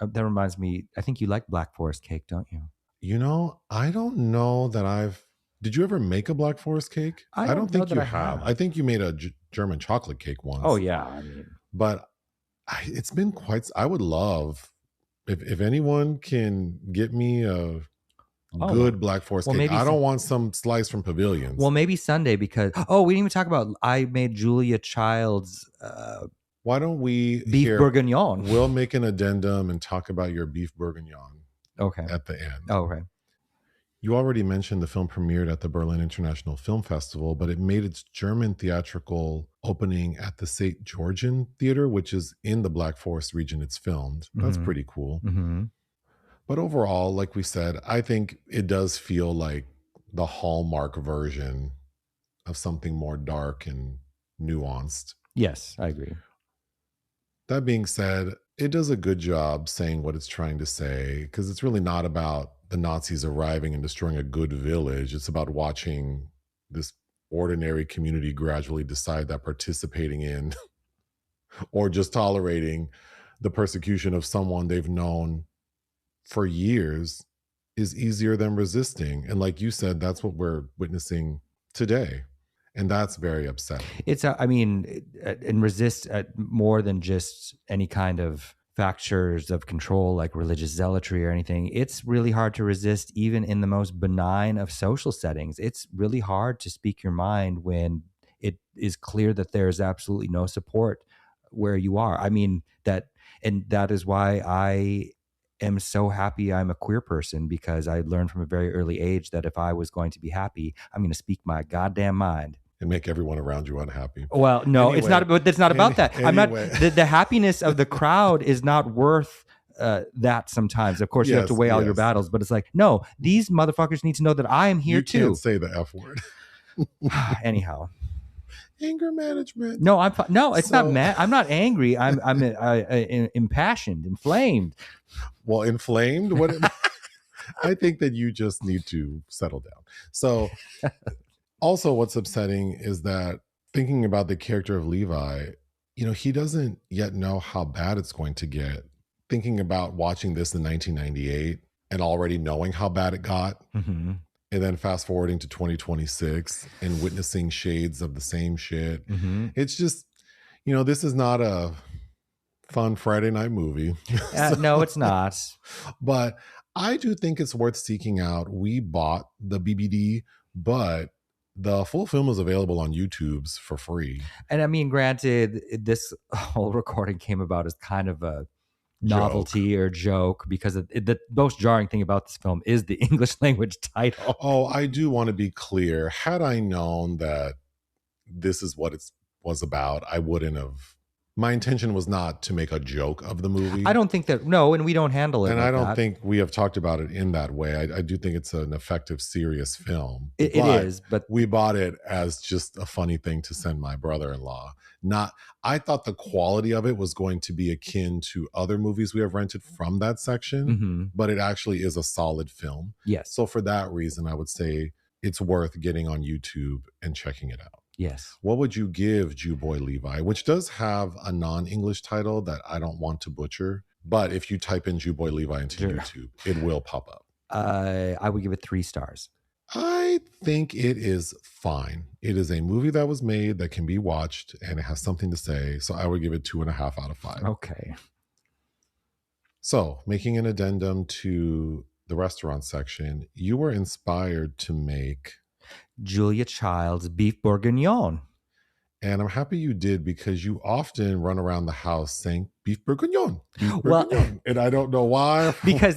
That reminds me, I think you like Black Forest cake, don't you? You know, I don't know that did you ever make a Black Forest cake? I don't think you have. I think you made a German chocolate cake once. Oh, yeah. But it's been I would love, if anyone can get me a good Black Forest cake. I don't want some slice from Pavilions. Well, maybe Sunday because, we didn't even talk about, I made Julia Child's why don't we beef bourguignon? We'll make an addendum and talk about your beef bourguignon. Okay. At the end. Oh, okay. You already mentioned the film premiered at the Berlin International Film Festival, but it made its German theatrical opening at the St. Georgian Theater, which is in the Black Forest region it's filmed. That's pretty cool. Mm-hmm. But overall, like we said, I think it does feel like the Hallmark version of something more dark and nuanced. Yes, I agree. That being said, it does a good job saying what it's trying to say, because it's really not about the Nazis arriving and destroying a good village. It's about watching this ordinary community gradually decide that participating in or just tolerating the persecution of someone they've known for years is easier than resisting. And like you said, that's what we're witnessing today. And that's very upsetting. It's, and resist more than just any kind of factors of control like religious zealotry or anything. It's really hard to resist even in the most benign of social settings. It's really hard to speak your mind when it is clear that there's absolutely no support where you are. I mean, that is why I am so happy I'm a queer person, because I learned from a very early age that if I was going to be happy, I'm going to speak my goddamn mind. And make everyone around you unhappy. Well, no, anyway, it's not about that. Anyway. I'm not, the happiness of the crowd is not worth that sometimes. Of course, you have to weigh all your battles, but it's like, no, these motherfuckers need to know that I am here too. You can't say the F word. Anyhow. Anger management. No, it's not mad. I'm not angry. I'm impassioned, inflamed. Well, inflamed? What? I think that you just need to settle down. So also what's upsetting is that thinking about the character of Levi, he doesn't yet know how bad it's going to get. Thinking about watching this in 1998 and already knowing how bad it got. Mm-hmm. And then fast forwarding to 2026 and witnessing shades of the same shit. Mm-hmm. It's just, this is not a fun Friday night movie. No, it's not. But I do think it's worth seeking out. We bought the BBD, but the full film is available on YouTube's for free. And I mean, granted, this whole recording came about as kind of a novelty or joke, because the most jarring thing about this film is the English language title. Oh, I do want to be clear. Had I known that this is what it was about, I wouldn't have. My intention was not to make a joke of the movie. I don't think that, no, and we don't handle it. And like I don't think we have talked about it in that way. I do think it's an effective, serious film. It is, but we bought it as just a funny thing to send my brother-in-law. I thought the quality of it was going to be akin to other movies we have rented from that section, mm-hmm. but it actually is a solid film. Yes. So for that reason, I would say it's worth getting on YouTube and checking it out. Yes. What would you give Jew-Boy Levi, which does have a non-English title that I don't want to butcher, but if you type in Jew-Boy Levi into YouTube, it will pop up. I would give it 3 stars. I think it is fine. It is a movie that was made that can be watched and it has something to say. So I would give it 2.5 out of 5. Okay. So making an addendum to the restaurant section, you were inspired to make Julia Child's beef bourguignon. And I'm happy you did, because you often run around the house saying beef bourguignon. Well, and I don't know why. Because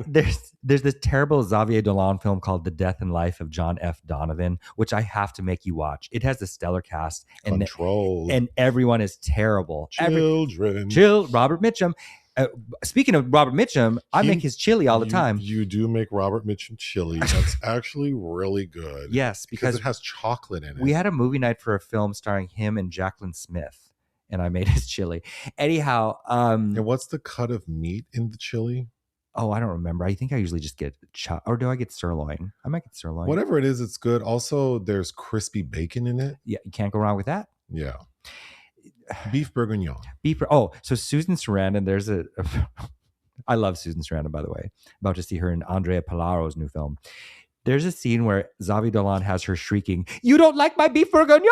there's this terrible Xavier Dolan film called The Death and Life of John F. Donovan, which I have to make you watch. It has a stellar cast. And everyone is terrible. Robert Mitchum. Speaking of Robert Mitchum, I make his chili all the time. You do make Robert Mitchum chili. That's actually really good. Yes, because it has chocolate in it. We had a movie night for a film starring him and Jacqueline Smith, and I made his chili. Anyhow, and what's the cut of meat in the chili? Oh, I don't remember. I think I usually just get or do I get sirloin? I might get sirloin. Whatever it is, it's good. Also, there's crispy bacon in it. Yeah, you can't go wrong with that. Yeah. Beef bourguignon. So Susan Sarandon, there's I love Susan Sarandon, by the way. About to see her in Andrea Pilaro's new film. There's a scene where Xavier Dolan has her shrieking, "You don't like my beef bourguignon?"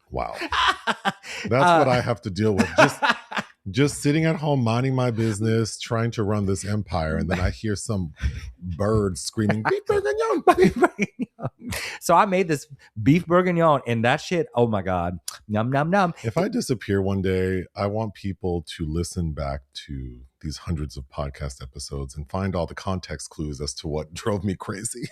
Wow. That's what I have to deal with. Just sitting at home, minding my business, trying to run this empire, and then I hear some bird screaming, beef bourguignon, beef bourguignon. So I made this beef bourguignon, and that shit, oh my God, num, num, num. If I disappear one day, I want people to listen back to these hundreds of podcast episodes and find all the context clues as to what drove me crazy.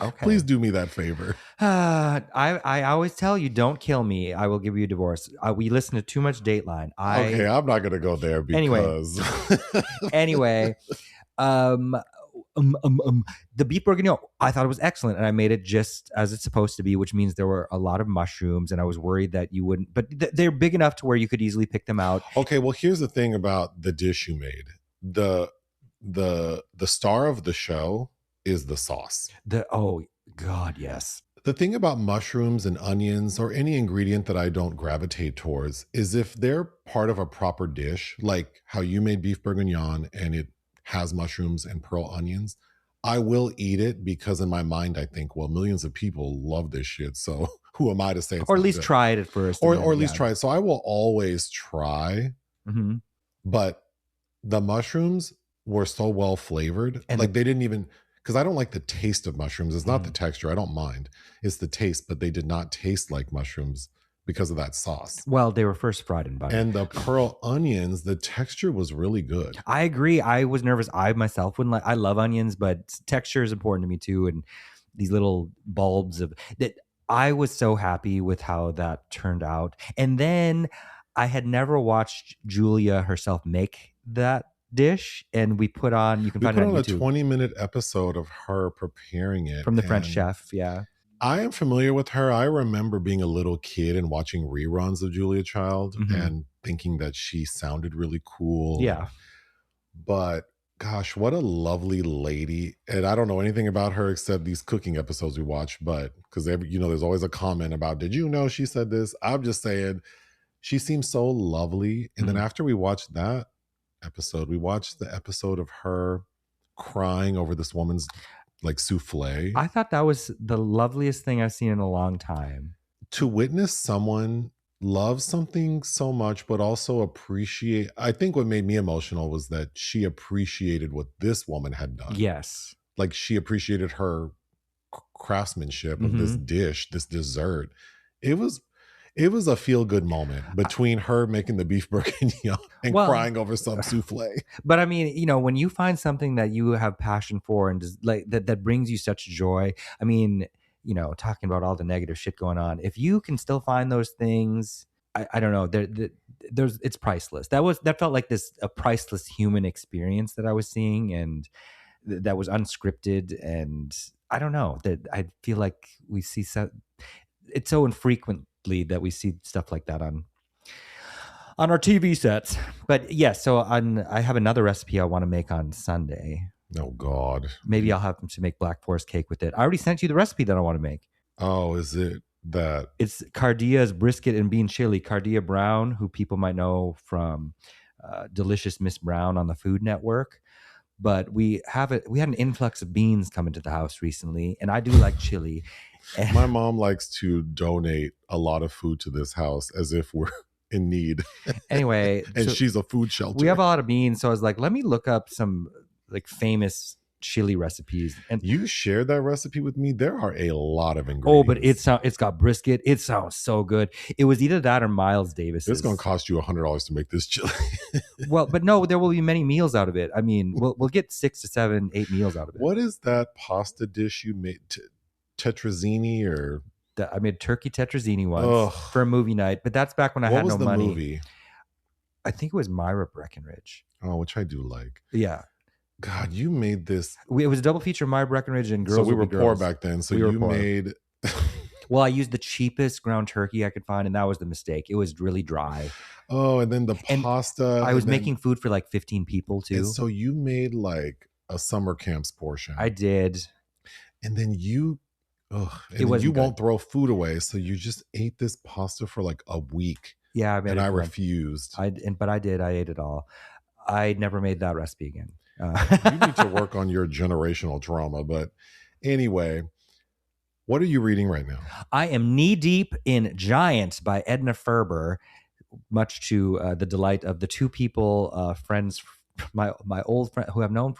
Okay. Please do me that favor. I always tell you, don't kill me. I will give you a divorce. We listen to too much Dateline. Okay, I'm not going to go there because... Anyway, the beef bourguignon, I thought it was excellent, and I made it just as it's supposed to be, which means there were a lot of mushrooms, and I was worried that you wouldn't, but they're big enough to where you could easily pick them out. Okay, well, here's the thing about the dish you made. The star of the show is the sauce. God, yes. The thing about mushrooms and onions or any ingredient that I don't gravitate towards is if they're part of a proper dish, like how you made beef bourguignon and it has mushrooms and pearl onions, I will eat it because in my mind I think, well, millions of people love this shit. So who am I to say it's Or at not least good? try it at first. Or at least try it. So I will always try, Mm-hmm. but the mushrooms were so well flavored. And like they didn't even, because I don't like the taste of mushrooms. It's not the Mhm. texture. I don't mind. It's the taste, but they did not taste like mushrooms because of that sauce. Well, they were first fried in butter. And the pearl onions, the texture was really good. I agree. I was nervous. I myself wouldn't like. I love onions, but texture is important to me too. And these little bulbs of that. I was so happy with how that turned out. And then I had never watched Julia herself make that dish, and we put on. You can We find put it on on a YouTube 20-minute episode of her preparing it. from the French and chef. Yeah. I am familiar with her. I remember being a little kid and watching reruns of Julia Child Mhm. and thinking that she sounded really cool. Yeah. But gosh, what a lovely lady. And I don't know anything about her except these cooking episodes we watch, but because there's always a comment about, did you know she said this? I'm just saying she seems so lovely. And then Mhm. after we watched that episode, we watched the episode of her crying over this woman's like souffle. I thought that was the loveliest thing I've seen in a long time. To witness someone love something so much, but also appreciate. I think what made me emotional was that she appreciated what this woman had done. Yes. Like she appreciated her craftsmanship of this dish, this dessert. It was a feel-good moment between her making the beef bourguignon and crying over some souffle. But I mean, when you find something that you have passion for and just like that brings you such joy, I mean, talking about all the negative shit going on, if you can still find those things, I don't know, there's it's priceless. That felt like a priceless human experience that I was seeing, and that was unscripted. And I don't know, that I feel like we see it's so infrequently that we see stuff like that on our TV sets. But yeah, so I have another recipe I want to make on Sunday. Oh God. Maybe I'll have to make Black Forest cake with it. I already sent you the recipe that I want to make. Oh, is it that? It's Cardia's brisket and bean chili. Cardia Brown, who people might know from Delicious Miss Brown on the Food Network. But we had an influx of beans come into the house recently, and I do like chili. And my mom likes to donate a lot of food to this house as if we're in need. Anyway, and so she's a food shelter. we have a lot of beans, so I was like, let me look up some like famous chili recipes. And you shared that recipe with me. There are a lot of ingredients. oh, but it's got brisket. It sounds so good. It was either that or Miles Davis. It's going to cost you $100 to make this chili. Well, but no, there will be many meals out of it. I mean, we'll get 6 to 7, 8 meals out of it. What is that pasta dish you made? Tetrazzini or? I made turkey tetrazzini once for a movie night, but that's back when I had no money. What was the movie? I think it was Myra Breckenridge. Oh, which I do like. Yeah. God, you made this. It was a double feature, Myra Breckenridge and Girls. So we were poor back then. So you made. Well, I used the cheapest ground turkey I could find, and that was the mistake. It was really dry. Oh, and then the pasta. I was making food for like 15 people too. And so you made like a summer camp's portion. I did. And then you won't throw food away, so you just ate this pasta for like a week. Yeah, I refused. But I did. I ate it all. I never made that recipe again. You need to work on your generational trauma. But anyway, what are you reading right now? I am knee deep in Giant by Edna Ferber, much to the delight of the two people, friends, my old friend who I've known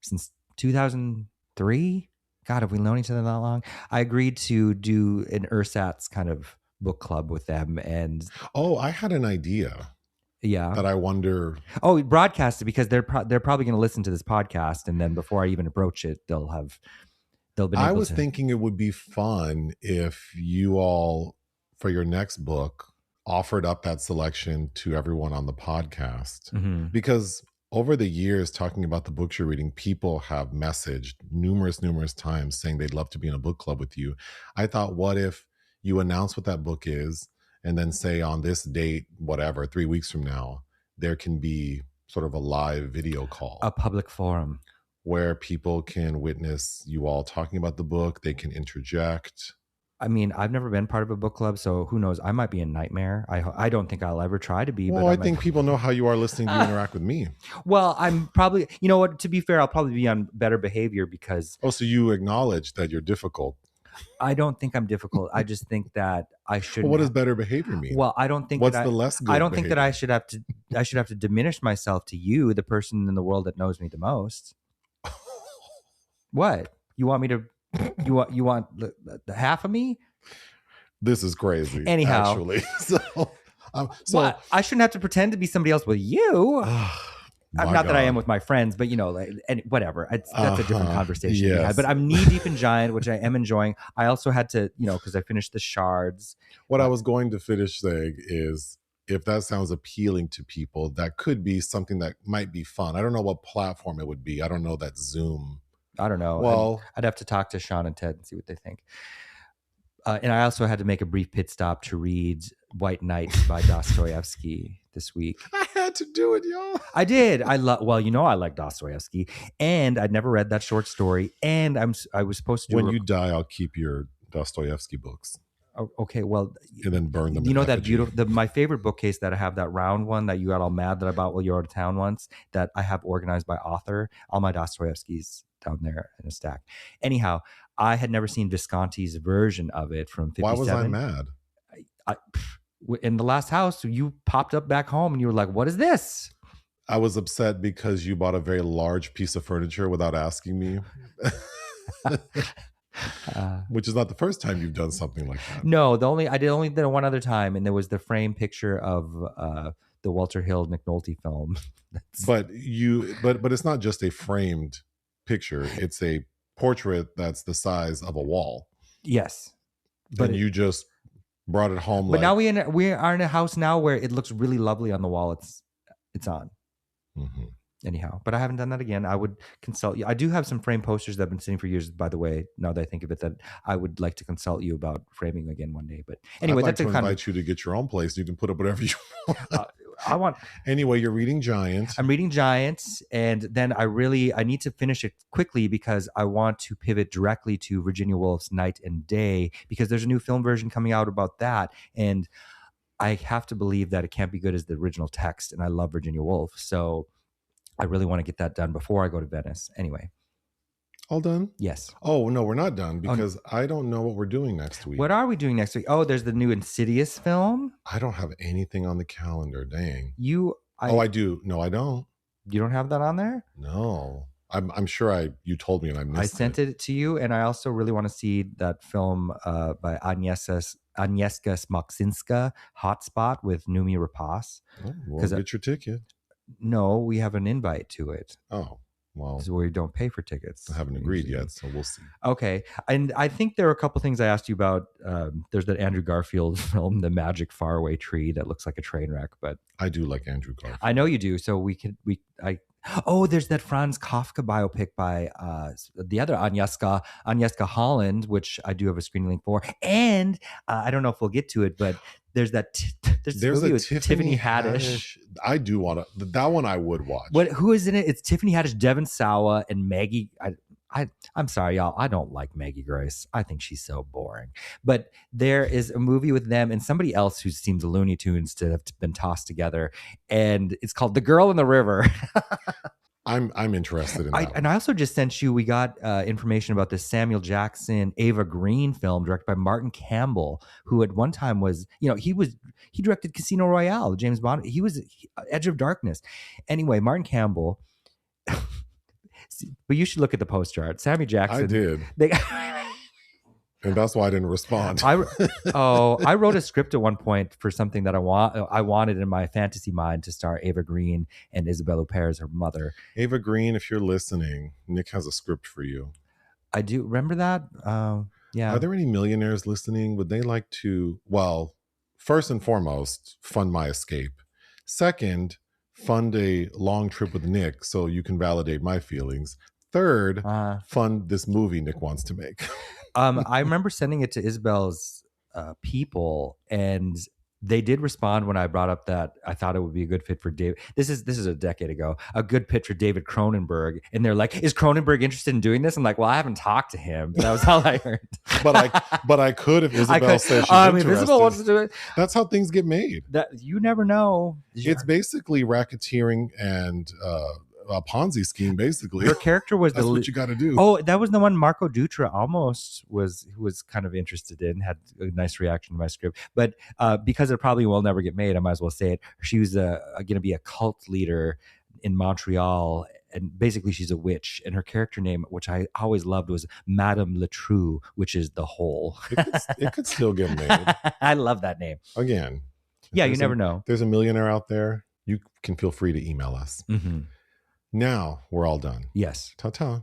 since 2003. God, have we known each other that long? I agreed to do an ersatz kind of book club with them. And I had an idea. Yeah. That I wonder. Oh, broadcast it, because they're probably going to listen to this podcast, and then before I even approach it, they'll be. I was thinking it would be fun if you all, for your next book, offered up that selection to everyone on the podcast, because over the years, talking about the books you're reading, people have messaged numerous times saying they'd love to be in a book club with you. I thought, what if you announce what that book is, and then say on this date, whatever, 3 weeks from now, there can be sort of a live video call. A public forum. where people can witness you all talking about the book. They can interject. I mean, I've never been part of a book club, so who knows? I might be a nightmare. I don't think I'll ever try to be. Well, but I think people know how you are listening to you interact with me. Well, I'm probably, you know what? To be fair, I'll probably be on better behavior because. Oh, so you acknowledge that you're difficult. I don't think I'm difficult. I just think that I should. Well, what does better behavior mean? Well, I don't think. What's the less good I don't think that behavior? I should have to diminish myself to you, the person in the world that knows me the most. What? You want me to? You want the half of me? This is crazy. Anyhow, actually, so what? I shouldn't have to pretend to be somebody else with you. Not that I am with my friends, but like, and whatever. That's a different conversation. Yes. We had. But I'm knee deep in Giant, which I am enjoying. I also had to, because I finished the Shards. What I was going to finish saying is, if that sounds appealing to people, that could be something that might be fun. I don't know what platform it would be. I don't know that Zoom. I don't know. Well, I'd have to talk to Sean and Ted and see what they think. And I also had to make a brief pit stop to read White Knight by Dostoevsky this week. I had to do it, y'all. I did. I like Dostoevsky, and I'd never read that short story. And I was supposed to do when you die, I'll keep your Dostoevsky books. Oh, okay, well, and then burn them. You know that beautiful, my favorite bookcase that I have, that round one that you got all mad that I bought while you were out of town once, that I have organized by author. All my Dostoevskys down there in a stack. Anyhow, I had never seen Visconti's version of it from 57. Why was I mad? In the last house, you popped up back home and you were like, "What is this?" I was upset because you bought a very large piece of furniture without asking me. Which is not the first time you've done something like that. No, I did only one other time, and there was the framed picture of the Walter Hill McNulty film. But it's not just a framed picture; it's a portrait that's the size of a wall. Yes, but you just brought it home. But now we are in a house now where it looks really lovely on the wall. It's on. Mm-hmm. Anyhow, but I haven't done that again. I would consult you. I do have some frame posters that have been sitting for years, by the way, now that I think of it, that I would like to consult you about framing again one day. But anyway, I'd like to invite you to get your own place. You can put up whatever you want. Anyway, you're reading Giant. I'm reading Giant, and then I need to finish it quickly because I want to pivot directly to Virginia Woolf's Night and Day, because there's a new film version coming out about that. And I have to believe that it can't be good as the original text. And I love Virginia Woolf. So I really want to get that done before I go to Venice. Anyway. All done? Yes. Oh, no, we're not done because I don't know what we're doing next week. What are we doing next week? Oh, there's the new Insidious film. I don't have anything on the calendar. Dang. I do. No, I don't. You don't have that on there? No. I'm sure you told me and I missed it. I sent it to you, and I also really want to see that film by Agnieszka Smoczynska, Hotspot, with Noomi Rapace. Oh, well, get your ticket. No, we have an invite to it. Oh, well. This is where you don't pay for tickets. I haven't agreed yet, so we'll see. Okay. And I think there are a couple things I asked you about. There's that Andrew Garfield film, The Magic Faraway Tree, that looks like a train wreck, but I do like Andrew Garfield. I know you do. So there's that Franz Kafka biopic by the other Agnieszka Holland, which I do have a screening link for. And I don't know if we'll get to it, but there's there's a movie with Tiffany Haddish. I do want to. That one I would watch. Who is in it? It's Tiffany Haddish, Devon Sawa, and Maggie. I'm sorry, y'all. I don't like Maggie Grace. I think she's so boring. But there is a movie with them and somebody else who seems Looney Tunes to have been tossed together, and it's called The Girl in the River. I'm interested in that. And I also just sent you. We got information about this Samuel Jackson, Ava Green film directed by Martin Campbell, who at one time was, he directed Casino Royale, James Bond. He was Edge of Darkness. Anyway, Martin Campbell. But you should look at the poster art. Sammy Jackson. I did. And that's why I didn't respond. I wrote a script at one point for something that I wanted in my fantasy mind to star Ava Green and Isabelle Huppert as her mother. Ava Green, if you're listening, Nick has a script for you. I do remember that. Yeah. Are there any millionaires listening? Would they like to? Well, first and foremost, fund my escape. Second, fund a long trip with Nick so you can validate my feelings. Third, fund this movie Nick wants to make. I remember sending it to Isabel's people, and They did respond when I brought up that I thought it would be a good fit for David. This is a decade ago. A good fit for David Cronenberg, and they're like, "Is Cronenberg interested in doing this?" I'm like, "Well, I haven't talked to him." That was all I heard. but I could if Isabel says she's interested. If Isabel wants to do it, that's how things get made. That you never know. It's basically racketeering and a Ponzi scheme. Basically, her character was that's what you got to do. Oh, that was the one Marco Dutra almost was kind of interested in. Had a nice reaction to my script, but because it probably will never get made, I might as well say it. She was going to be a cult leader in Montreal. And basically, she's a witch, and her character name, which I always loved, was Madame Letrue, which is the hole. It could still get made. I love that name. Again, yeah, you never know. There's a millionaire out there. You can feel free to email us. Mm-hmm. Now we're all done. Yes. Ta-ta.